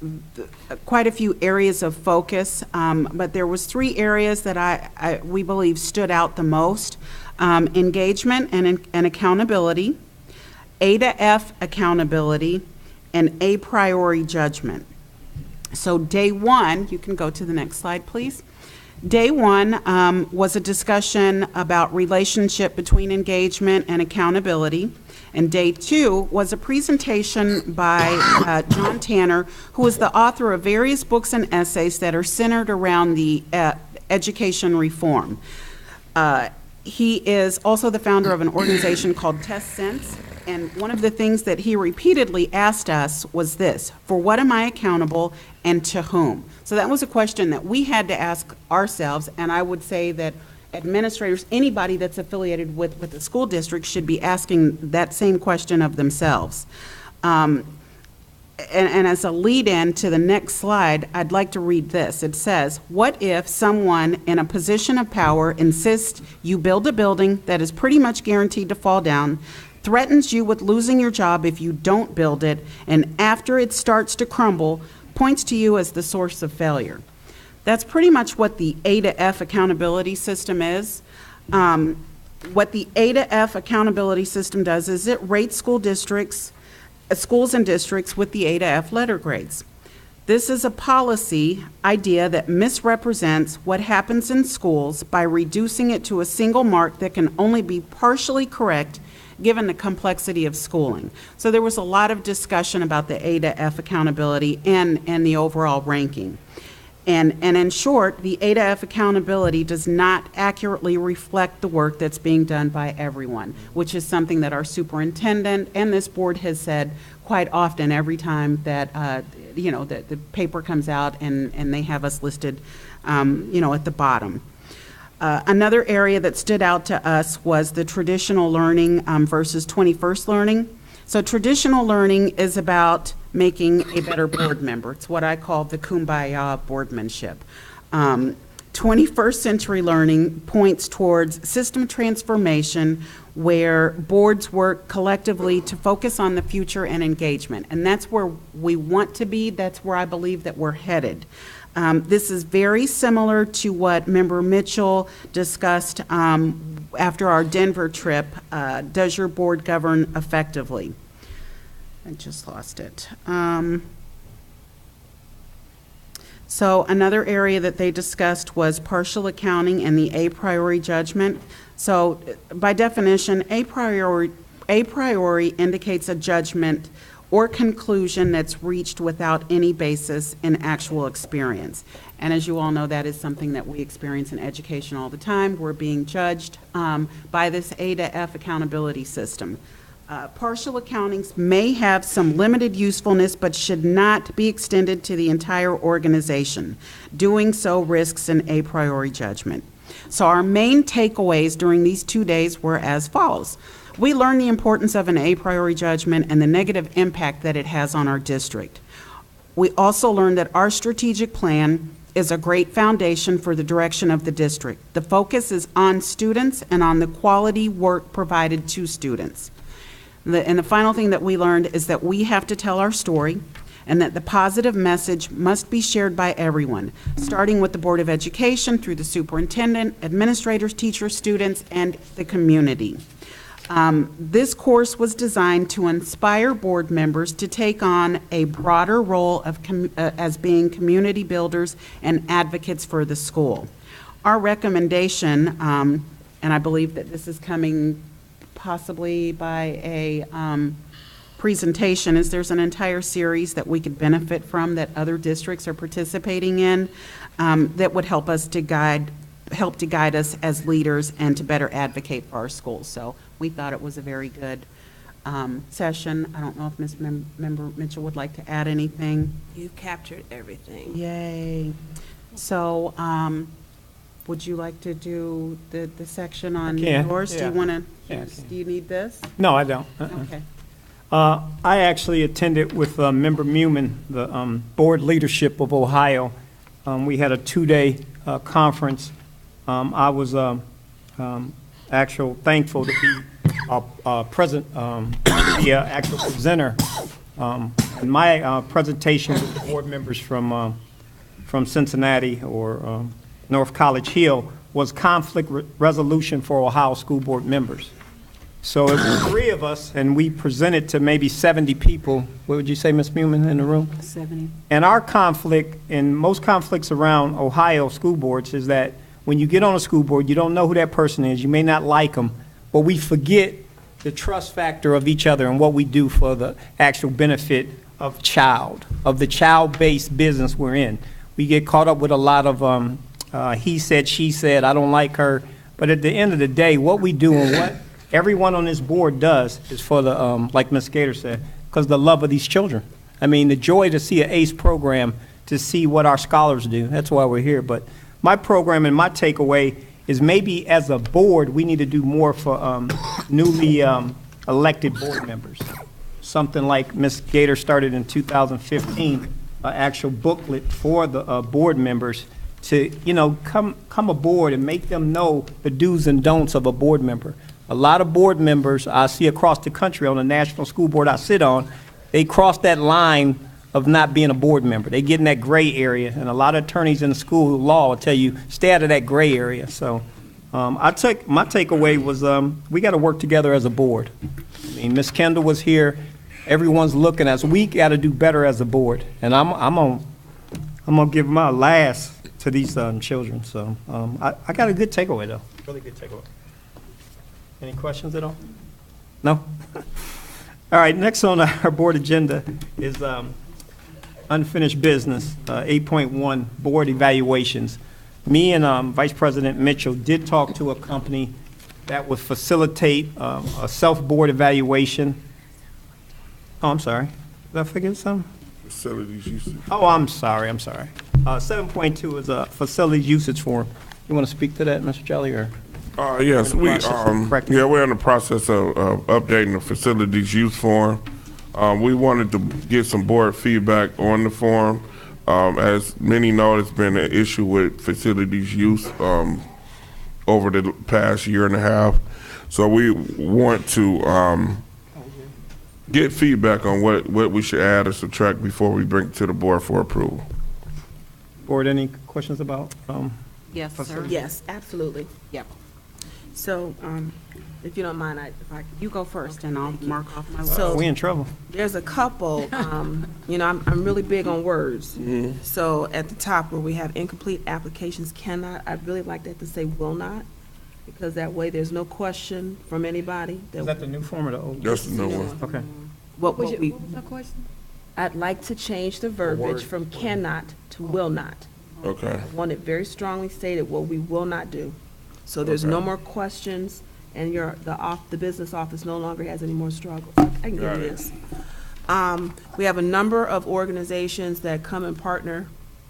quite a few areas of focus, but there was 3 areas that we believe stood out the most. Engagement and accountability, A to F accountability, and a priori judgment. So day 1, you can go to the next slide, please. Day 1 was a discussion about relationship between engagement and accountability. And day 2 was a presentation by John Tanner, who is the author of various books and essays that are centered around the education reform. He is also the founder of an organization called Test Sense. And one of the things that he repeatedly asked us was this: for what am I accountable and to whom? So that was a question that we had to ask ourselves, and I would say that administrators, anybody that's affiliated with the school district should be asking that same question of themselves. And as a lead-in to the next slide, I'd like to read this. It says, what if someone in a position of power insists you build a building that is pretty much guaranteed to fall down, threatens you with losing your job if you don't build it, and after it starts to crumble, points to you as the source of failure? That's pretty much what the A to F accountability system is. What the A to F accountability system does is it rates schools and districts with the A to F letter grades. This is a policy idea that misrepresents what happens in schools by reducing it to a single mark that can only be partially correct given the complexity of schooling. So there was a lot of discussion about the A to F accountability and the overall ranking. And in short, the A to F accountability does not accurately reflect the work that's being done by everyone, which is something that our superintendent and this board has said quite often every time that, that the paper comes out and they have us listed, at the bottom. Another area that stood out to us was the traditional learning versus 21st learning. So traditional learning is about making a better board member. It's what I call the kumbaya boardmanship. 21st century learning points towards system transformation where boards work collectively to focus on the future and engagement. And that's where we want to be. That's where I believe that we're headed. This is very similar to what Member Mitchell discussed after our Denver trip. Does your board govern effectively? I just lost it. So another area that they discussed was partial accounting and the a priori judgment. So by definition, a priori indicates a judgment or conclusion that's reached without any basis in actual experience. And as you all know, that is something that we experience in education all the time. We're being judged by this A to F accountability system. Partial accountings may have some limited usefulness, but should not be extended to the entire organization. Doing so risks an a priori judgment. So our main takeaways during these 2 days were as follows. We learned the importance of an a priori judgment and the negative impact that it has on our district. We also learned that our strategic plan is a great foundation for the direction of the district. The focus is on students and on the quality work provided to students. And the final thing that we learned is that we have to tell our story and that the positive message must be shared by everyone, starting with the Board of Education through the superintendent, administrators, teachers, students, and the community. This course was designed to inspire board members to take on a broader role of as being community builders and advocates for the school. Our recommendation, and I believe that this is coming possibly by a presentation, is there's an entire series that we could benefit from that other districts are participating in that would help us to guide us as leaders and to better advocate for our schools. So we thought it was a very good session. I don't know if Member Mitchell would like to add anything. You've captured everything. Yay. So would you like to do the section on yours? Yeah. Do you want to? Yeah, Do you need this? No, I don't. Okay. I actually attended with Member Muman, the board leadership of Ohio. We had a 2-day conference. I was thankful to be present, the actual presenter. In my presentation with the board members from Cincinnati or North College Hill was conflict resolution for Ohio school board members. So it was 3 of us, and we presented to maybe 70 people. What would you say, Ms. Muman, in the room? 70. And our conflict, and most conflicts around Ohio school boards, is that when you get on a school board, you don't know who that person is. You may not like them, but we forget the trust factor of each other and what we do for the actual benefit of the child-based business we're in. We get caught up with a lot of he said, she said, I don't like her. But at the end of the day, what we do and what everyone on this board does is for the, like Ms. Gator said, because the love of these children. I mean, the joy to see an ACE program, to see what our scholars do. That's why we're here. But my program and my takeaway is maybe as a board, we need to do more for newly elected board members. Something like Ms. Gator started in 2015, an actual booklet for the board members to, come aboard and make them know the do's and don'ts of a board member. A lot of board members I see across the country on the national school board I sit on, they cross that line of not being a board member. They get in that gray area, and a lot of attorneys in the school of law will tell you, stay out of that gray area. So my takeaway was we got to work together as a board. I mean, Ms. Kendall was here. Everyone's looking at us. We got to do better as a board, and I'm gonna give my last to these children. So I got a good takeaway though. Really good takeaway. Any questions at all? No? All right, next on our board agenda is unfinished business, 8.1, board evaluations. Me and Vice President Mitchell did talk to a company that would facilitate a self-board evaluation. Oh, I'm sorry. Did I forget something? Facilities usage. Oh, I'm sorry. 7.2 is a facilities usage form. You want to speak to that, Mr. Jelly, or? Yes, We're in the process of updating the facilities use form. We wanted to get some board feedback on the form. As many know, there's been an issue with facilities use over the past year and a half. So we want to get feedback on what we should add or subtract before we bring it to the board for approval. Board, any questions about? Yes, sir. Yes, absolutely. Yep. So, if you don't mind, You go first, and I'll mark off my list. So- We in trouble. there's a couple, I'm really big on words. So at the top where we have incomplete applications cannot, I'd really like that to say will not, because that way there's no question from anybody Is that the new form or the old? That's the new one. Okay. what What we, was the question? I'd like to change the verbiage from cannot to will not. Okay. I want it very strongly stated what we will not do. So there's no Okay. more questions, and the business office no longer has any more struggles. I can give Got you it. this. We have a number of organizations that come and partner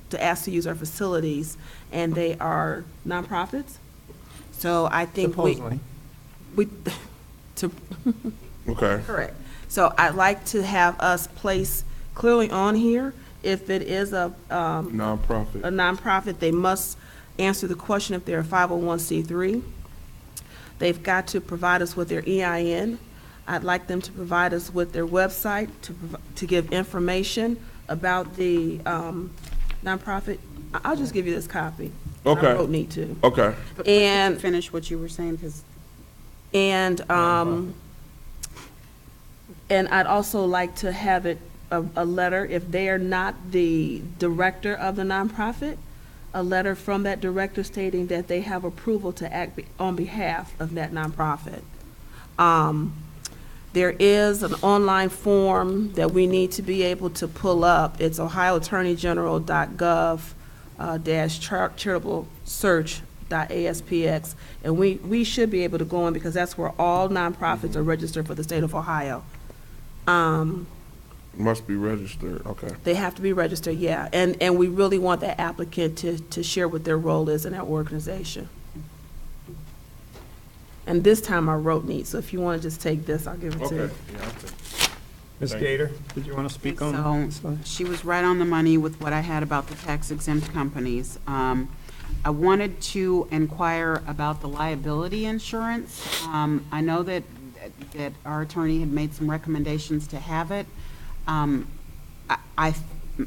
to ask to use our facilities, and they are nonprofits. So I think Supposedly. we to Okay. correct. So I'd like to have us place clearly on here, if it is a Nonprofit. nonprofit, they must answer the question if they're a 501c3. They've got to provide us with their EIN. I'd like them to provide us with their website to give information about the nonprofit. I'll just give you this copy. Okay. I wrote need to. Okay. But And- finish what you were saying, because And I'd also like to have it, a letter, if they are not the director of the nonprofit, a letter from that director stating that they have approval to act on behalf of that nonprofit. There is an online form that we need to be able to pull up. It's ohioattorneygeneral.gov charitable search.aspx, and we should be able to go in because that's where all nonprofits are registered for the state of Ohio. Must be registered. Okay. They have to be registered, yeah, and we really want that applicant to share what their role is in that organization. And this time I wrote need, so if you want to just take this, I'll give it to you. Okay. Yeah, I think- Ms. Thank you. Gator, did you want to speak on? So she was right on the money with what I had about the tax exempt companies. I wanted to inquire about the liability insurance. I know that our attorney had made some recommendations to have it.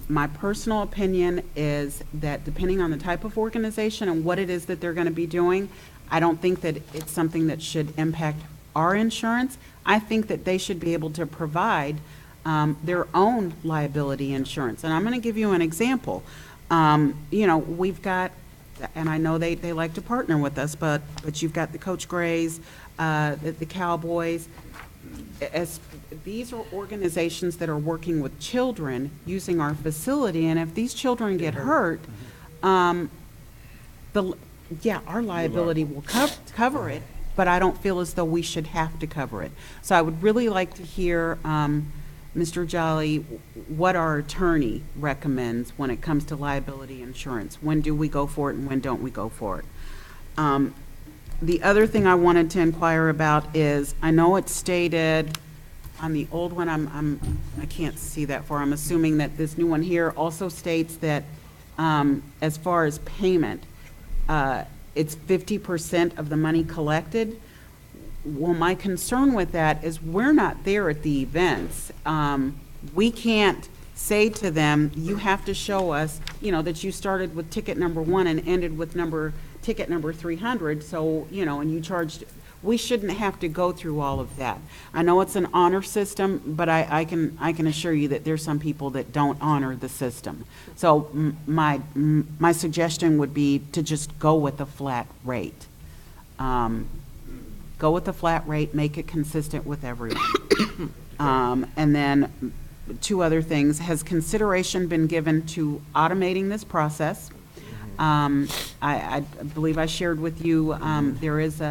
My personal opinion is that depending on the type of organization and what it is that they're going to be doing, I don't think that it's something that should impact our insurance. I think that they should be able to provide their own liability insurance. And I'm going to give you an example. We've got, and I know they like to partner with us, but you've got the Coach Grays, the Cowboys. These are organizations that are working with children using our facility, and if these children get hurt, our liability will cover it, but I don't feel as though we should have to cover it. So I would really like to hear, Mr. Jolly, what our attorney recommends when it comes to liability insurance. When do we go for it and when don't we go for it? The other thing I wanted to inquire about is, I know it's stated on the old one, I can't see that far. I'm assuming that this new one here also states that, as far as payment, it's 50% of the money collected. Well, my concern with that is we're not there at the events. We can't say to them, you have to show us, that you started with ticket number 1 and ended with ticket number 300, so, and you charged, we shouldn't have to go through all of that. I know it's an honor system, but I can assure you that there's some people that don't honor the system. So my suggestion would be to just go with a flat rate. Go with the flat rate, make it consistent with everyone. And then 2 other things. Has consideration been given to automating this process? I believe I shared with you, there is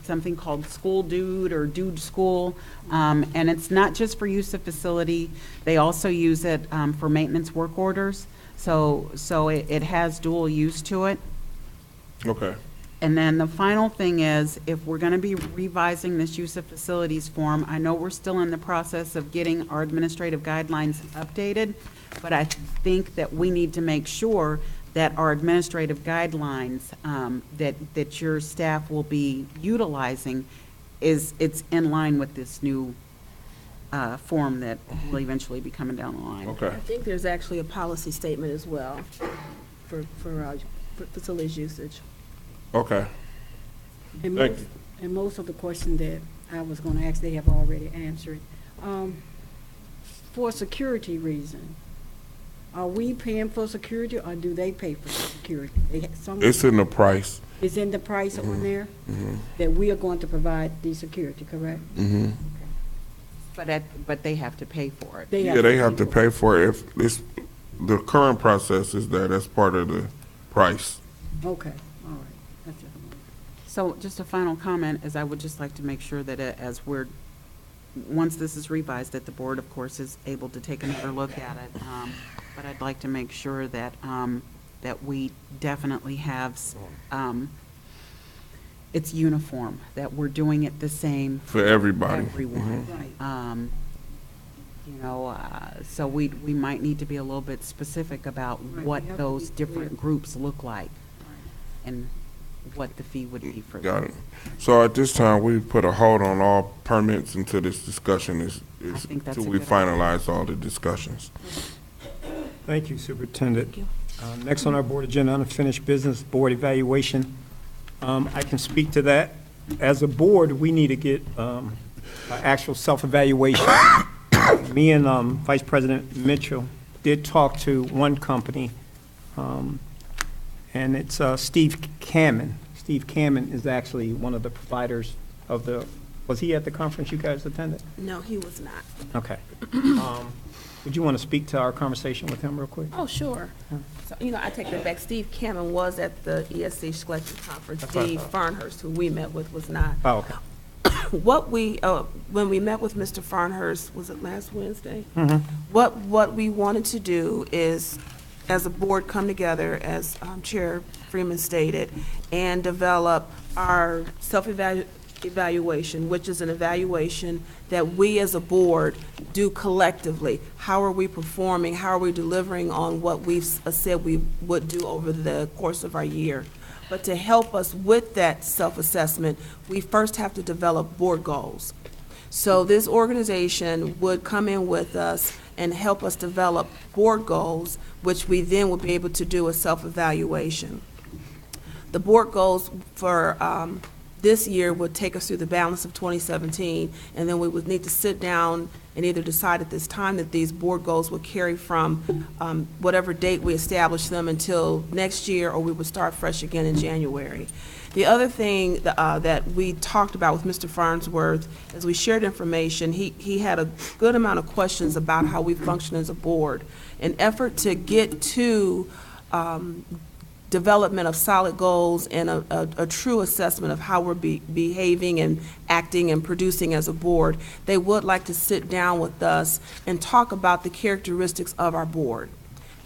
something called School Dude or Dude School, and it's not just for use of facility. They also use it for maintenance work orders. So it has dual use to it. Okay. And then the final thing is, if we're going to be revising this use of facilities form, I know we're still in the process of getting our administrative guidelines updated, but I think that we need to make sure that our administrative guidelines that your staff will be utilizing it's in line with this new form that will eventually be coming down the line. Okay. I think there's actually a policy statement as well for facilities usage. Okay. And Thank most, you. and most of the questions that I was going to ask, they have already answered. For security reason, are we paying for security or do they pay for security? It's in the price. It's in the price on there that we are going to provide the security, correct? Mm-hmm. But they have to pay for it. Yeah, they have to pay for it. If it's, the current process is that that's part of the price. Okay, all right. That's it. So just a final comment is I would just like to make sure that once this is revised, that the board, of course, is able to take another look at it. But I'd like to make sure that, that we definitely have, it's uniform, that we're doing it the same For everybody. everyone. Right. So we might need to be a little bit specific about Right, what we have to those be different clear. groups look like and what the fee would be for them. Got it. So at this time, we put a hold on all permits until this discussion is think that's till a we good finalize all the discussions. Thank you, Superintendent. Next on our board agenda, unfinished business, board evaluation. I can speak to that. As a board, we need to get an actual self-evaluation. Me and Vice President Mitchell did talk to one company, and it's Steve Kamen. Steve Kamen is actually one of the providers of the, was he at the conference you guys attended? No, he was not. Okay. Would you want to speak to our conversation with him real quick? Oh, sure. So, I take that back. Steve Cameron was at the ESC Collective Conference. That's what I Dave thought. Farnhurst, who we met with, was not. Oh, okay. When we met with Mr. Farnhurst, was it last Wednesday? Mm-hmm. What we wanted to do is, as a board, come together, as Chair Freeman stated, and develop our self-evaluation, which is an evaluation that we as a board do collectively. How are we performing? How are we delivering on what we've said we would do over the course of our year? But to help us with that self-assessment, we first have to develop board goals. So this organization would come in with us and help us develop board goals, which we then would be able to do a self-evaluation. The board goals for this year would take us through the balance of 2017, and then we would need to sit down and either decide at this time that these board goals would carry from whatever date we establish them until next year, or we would start fresh again in January. The other thing that we talked about with Mr. Farnsworth, as we shared information, he had a good amount of questions about how we function as a board. An effort to get to development of solid goals and a true assessment of how we're behaving and acting and producing as a board, they would like to sit down with us and talk about the characteristics of our board.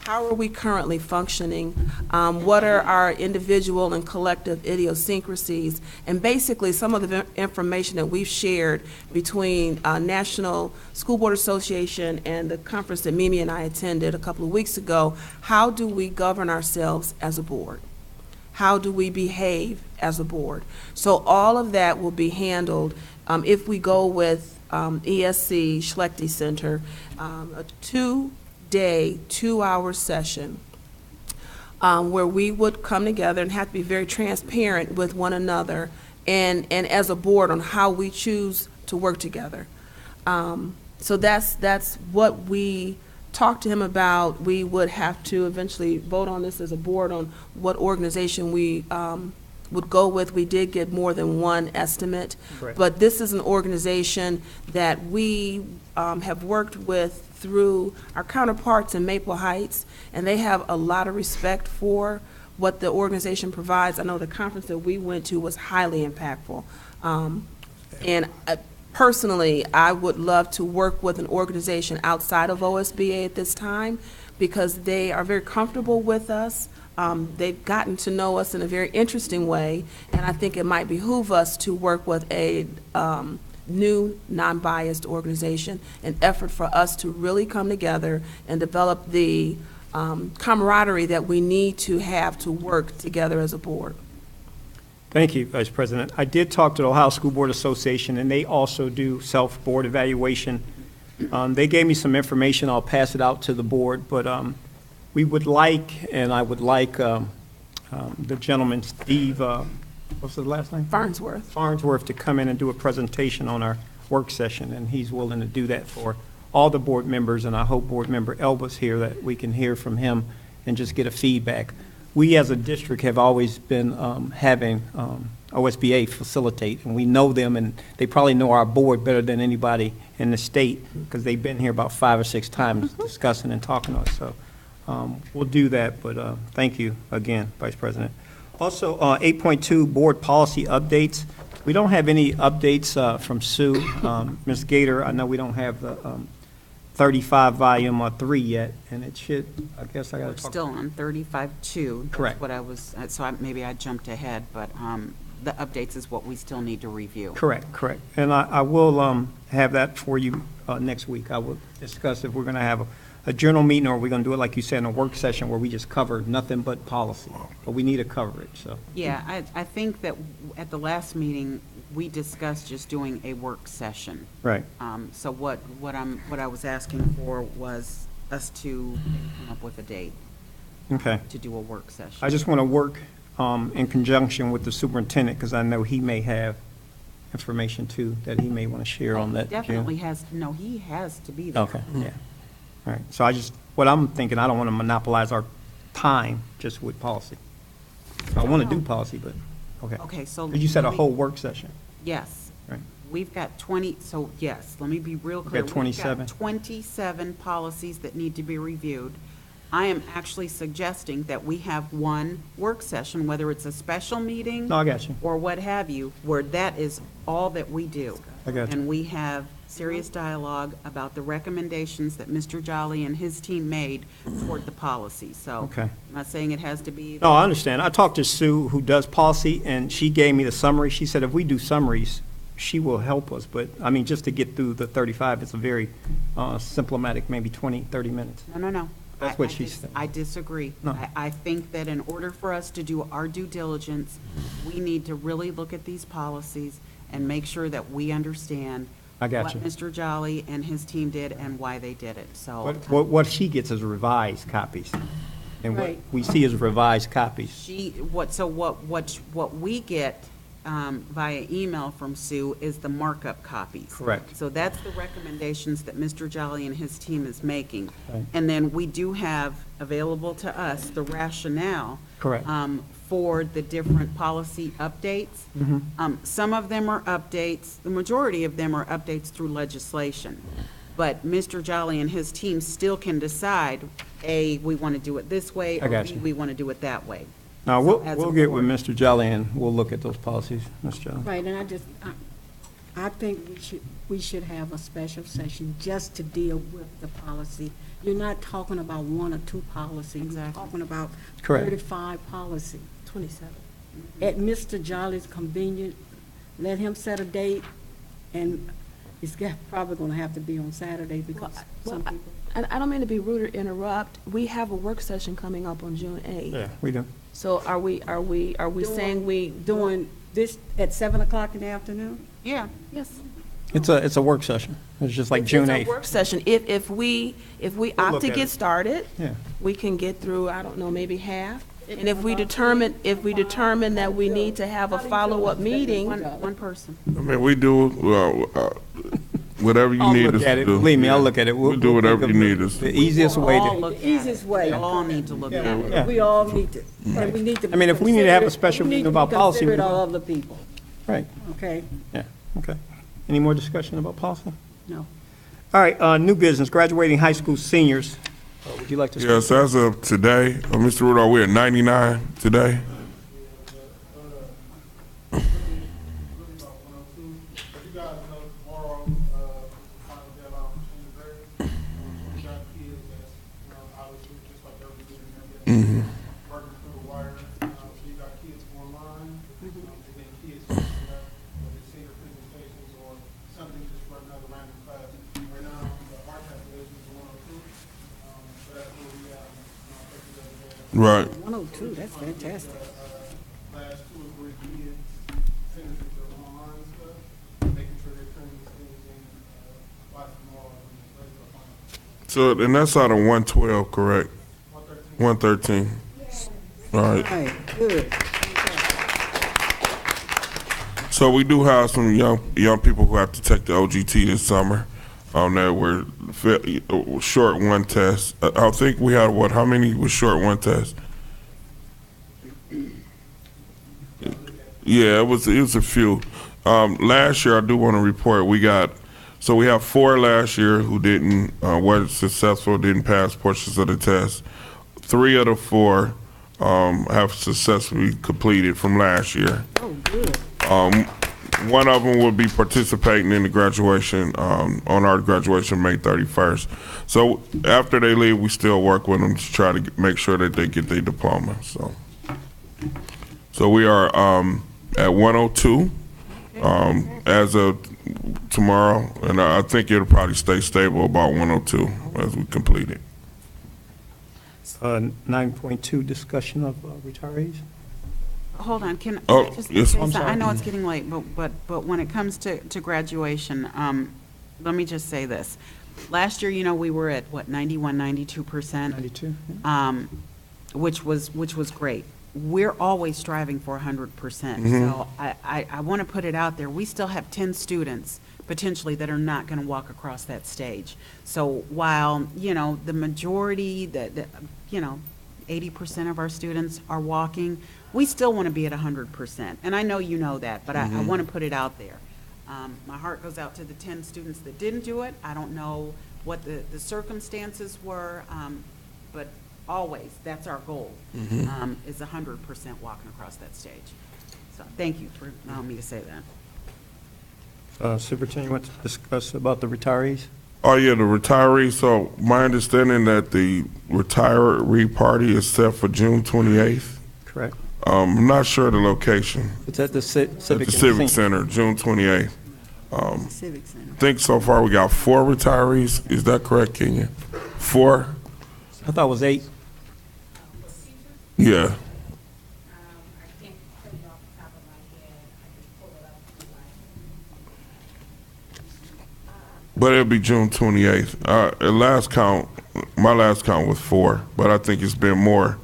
how are we currently functioning? What are our individual and collective idiosyncrasies? And basically, some of the information that we've shared between National School Board Association and the conference that Mimi and I attended a couple of weeks ago, how do we govern ourselves as a board? How do we behave as a board? So all of that will be handled if we go with ESC Schlechte Center, a 2-day, 2-hour session where we would come together and have to be very transparent with one another and as a board on how we choose to work together. So that's what we talked to him about. We would have to eventually vote on this as a board on what organization we would go with. We did get more than one estimate. Correct. But this is an organization that we have worked with through our counterparts in Maple Heights, and they have a lot of respect for what the organization provides. I know the conference that we went to was highly impactful. Personally, I would love to work with an organization outside of OSBA at this time because they are very comfortable with us. They've gotten to know us in a very interesting way, and I think it might behoove us to work with a new, non-biased organization, an effort for us to really come together and develop the camaraderie that we need to have to work together as a board. Thank you, Vice President. I did talk to the Ohio School Board Association, and they also do self-board evaluation. They gave me some information. I'll pass it out to the board, but we would like, and I would like the gentleman, Steve, what's his last name? Farnsworth to come in and do a presentation on our work session, and he's willing to do that for all the board members, and I hope Board Member Elba's here that we can hear from him and just get a feedback. We as a district have always been having OSBA facilitate, and we know them, and they probably know our board better than anybody in the state because they've been here about 5 or 6 times discussing and talking to us. So we'll do that, but thank you again, Vice President. Also, 8.2 board policy updates. We don't have any updates from Sue. Ms. Gator, I know we don't have the 35 volume 3 yet, and it should, I guess I got to talk. Still on 35-2. Correct. That's what I was, so maybe I jumped ahead, but the updates is what we still need to review. Correct. And I will have that for you next week. I will discuss if we're going to have a journal meeting or we're going to do it, like you said, in a work session where we just cover nothing but policy. But we need to cover it, so. Yeah, I think that at the last meeting, we discussed just doing a work session. Right. So what I was asking for was us to come up with a date Okay. to do a work session. I just want to work in conjunction with the superintendent because I know he may have information too that he may want to share on that. Definitely June. has, no, he has to be there. Okay, yeah. All right. So what I'm thinking, I don't want to monopolize our time just with policy. I want to do policy, but, okay. Okay, so. But you said a let me- whole work session. Yes. Right. We've got 20, so yes, let me be real We've clear. got 27. We've got 27 policies that need to be reviewed. I am actually suggesting that we have one work session, whether it's a special meeting. No, I got you. Or what have you, where that is all that we do. I got you. And we have serious dialogue about the recommendations that Mr. Jolly and his team made toward the policy. So Okay. I'm not saying it has to be. No, I understand. I talked to Sue, who does policy, and she gave me the summary. She said if we do summaries, she will help us. But, I mean, just to get through the 35, it's a very symptomatic, maybe 20, 30 minutes. No. That's what she said. I disagree. No. I think that in order for us to do our due diligence, we need to really look at these policies and make sure that we understand I got you. what Mr. Jolly and his team did and why they did it, so. What she gets is revised copies. And what Right. we see is revised copies. What we get via email from Sue is the markup copies. Correct. So that's the recommendations that Mr. Jolly and his team is making. Right. And then we do have available to us the rationale. Correct. For the different policy updates. Some of them are updates, the majority of them are updates through legislation. But Mr. Jolly and his team still can decide, A, we want to do it this way, I or got B, you. we want to do it that way. Now, So as a we'll get with board. Mr. Jolly and we'll look at those policies, Mr. Jolly. Right, and I think we should have a special session just to deal with the policy. You're not talking about one or two policies. Exactly. You're talking about Correct. 35 policies. 27. At Mr. Jolly's convenience, let him set a date, and probably going to have to be on Saturday because some people. I don't mean to be rude or interrupt. We have a work session coming up on June 8th. Yeah, we do. So are we saying we? Doing this at 7 o'clock in the afternoon? Yeah. Yes. It's a work session. It's just like June 8th. It's a work session. If we opt to at get it. started, Yeah. we can get through, I don't know, maybe half. And if we determine that we need to have a follow-up meeting, One person. I mean, we do, whatever you I'll need look us at to it. do. Believe me, I'll look at it. We'll do whatever you need us The to. easiest way All to, look at The easiest it. way. We all need to look at it. Yeah. We all need to, and we need to. I mean, if we need to have a special meeting about policy, we We need to will. consider other people, right, okay? yeah, okay. Any more discussion about policy? No. All right, new business, graduating high school seniors. Would you like to speak? Yes, as of today, Mr. Rudolph, we're at 99 today. Working through the wire, so you got kids online, and then kids finishing up with senior presentations or something just for another random class. Right now, the art calculation is 102, so that's where we Right. 102, that's fantastic. last 2 or 3 kids finishing their online stuff, making sure they're turning these things in by tomorrow and ready for final. So, and that's out of 112, correct? 113. All right. Hey, good. So we do have some young people who have to take the OGT this summer. That were short one test. I think we had how many was short one test? Yeah, it was a few. Last year, I do want to report we have 4 last year who weren't successful, didn't pass portions of the test. 3 of the 4 have successfully completed from last year. Oh, good. One of them will be participating in the graduation, on our graduation May 31st. So after they leave, we still work with them to try to make sure that they get their diploma. So we are at 102 as of tomorrow, and I think it'll probably stay stable about 102 as we complete it. 9.2, discussion of retirees. Hold on, can Oh, I just yes. say I'm something? I sorry. know it's getting late, but when it comes to graduation, let me just say this. Last year, we were at, 91, 92%, 92, yeah. which was great. We're always striving for 100%. So I want to put it out there. We still have 10 students potentially that are not going to walk across that stage. So while, the majority, 80% of our students are walking, we still want to be at 100%. And I know you know that, but I want to put it out there. My heart goes out to the 10 students that didn't do it. I don't know what the circumstances were, but always, that's our goal, is 100% walking across that stage. So thank you for allowing me to say that. Superintendent, you want to discuss about the retirees? Oh, yeah, the retirees. So my understanding that the retiree party is set for June 28th. Correct. I'm not sure the location. It's at the At the Civic Center, June 28th. Civic Center. I think so far we got 4 retirees. Is that correct, Kenya? 4? I thought it was 8. Yeah. I can't tell you off the top of my head. I can pull it up if you like. But it'll be June 28th. My last count was 4, but I think it's been more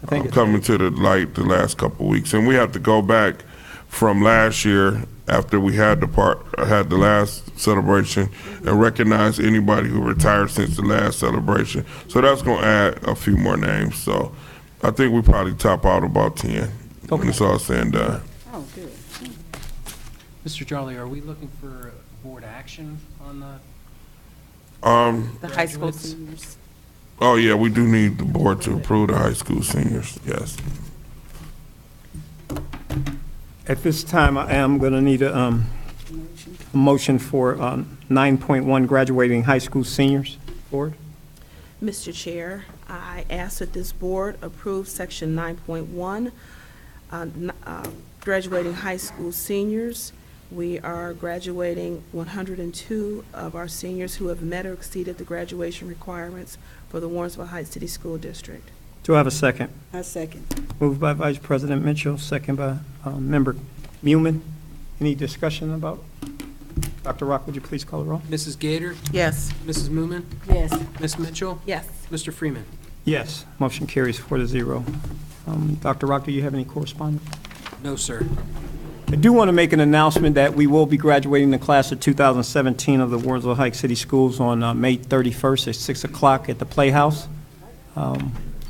think it's coming to the light the last couple of weeks. And we have to go back from last year after we had the last celebration and recognize anybody who retired since the last celebration. So that's going to add a few more names. So I think we probably top out about 10 when it's all said and done. Oh, good. Mr. Jolly, are we looking for board action on the? The high school Graduates. seniors. Oh, yeah, we do need the board to approve the high school seniors, yes. At this time, I am going to need a A motion for 9.1, graduating high school seniors. Board? Mr. Chair, I ask that this board approve Section 9.1, graduating high school seniors. We are graduating 102 of our seniors who have met or exceeded the graduation requirements for the Warrensville Heights City School District. Do I have a second? I second. Moved by Vice President Mitchell, second by Member Muman. Any discussion about? Dr. Rock, would you please call the roll? Mrs. Gator, Yes. Mrs. Moomin, Yes. Ms. Mitchell, Yes. Mr. Freeman. Yes, motion carries 4-0. Dr. Rock, do you have any correspondence? No, sir. I do want to make an announcement that we will be graduating the class of 2017 of the Warrensville Heights City Schools on May 31st at 6 o'clock at the Playhouse.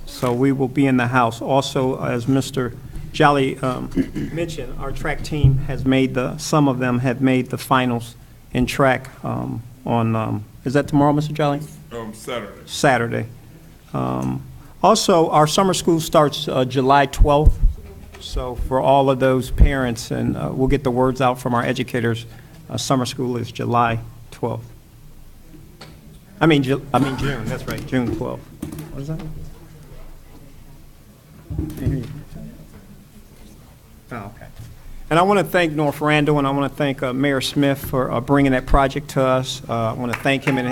So we will be in the house. Also, as Mr. Jolly mentioned, our track team has made some of them have made the finals in track on, is that tomorrow, Mr. Jolly? Saturday. Saturday. Also, our summer school starts July 12th. So for all of those parents, and we'll get the words out from our educators, summer school is July 12th. I mean June, that's right, June 12th. What is that? Oh, okay. And I want to thank North Randall, and I want to thank Mayor Smith for bringing that project to us. I want to thank him and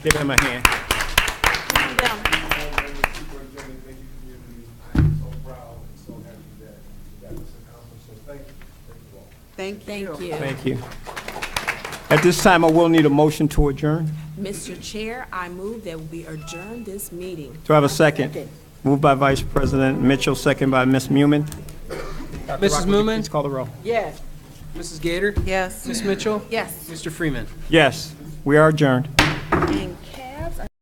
give him a hand. Thank you. Thank you. Thank you. At this time, I will need a motion to adjourn. Mr. Chair, I move that we adjourn this meeting. Do I have a second? Moved by Vice President Mitchell, second by Ms. Muman. Mrs. Moomin, Please call the roll. Yes. Mrs. Gator, Yes. Ms. Mitchell, Yes. Mr. Freeman. Yes, we are adjourned.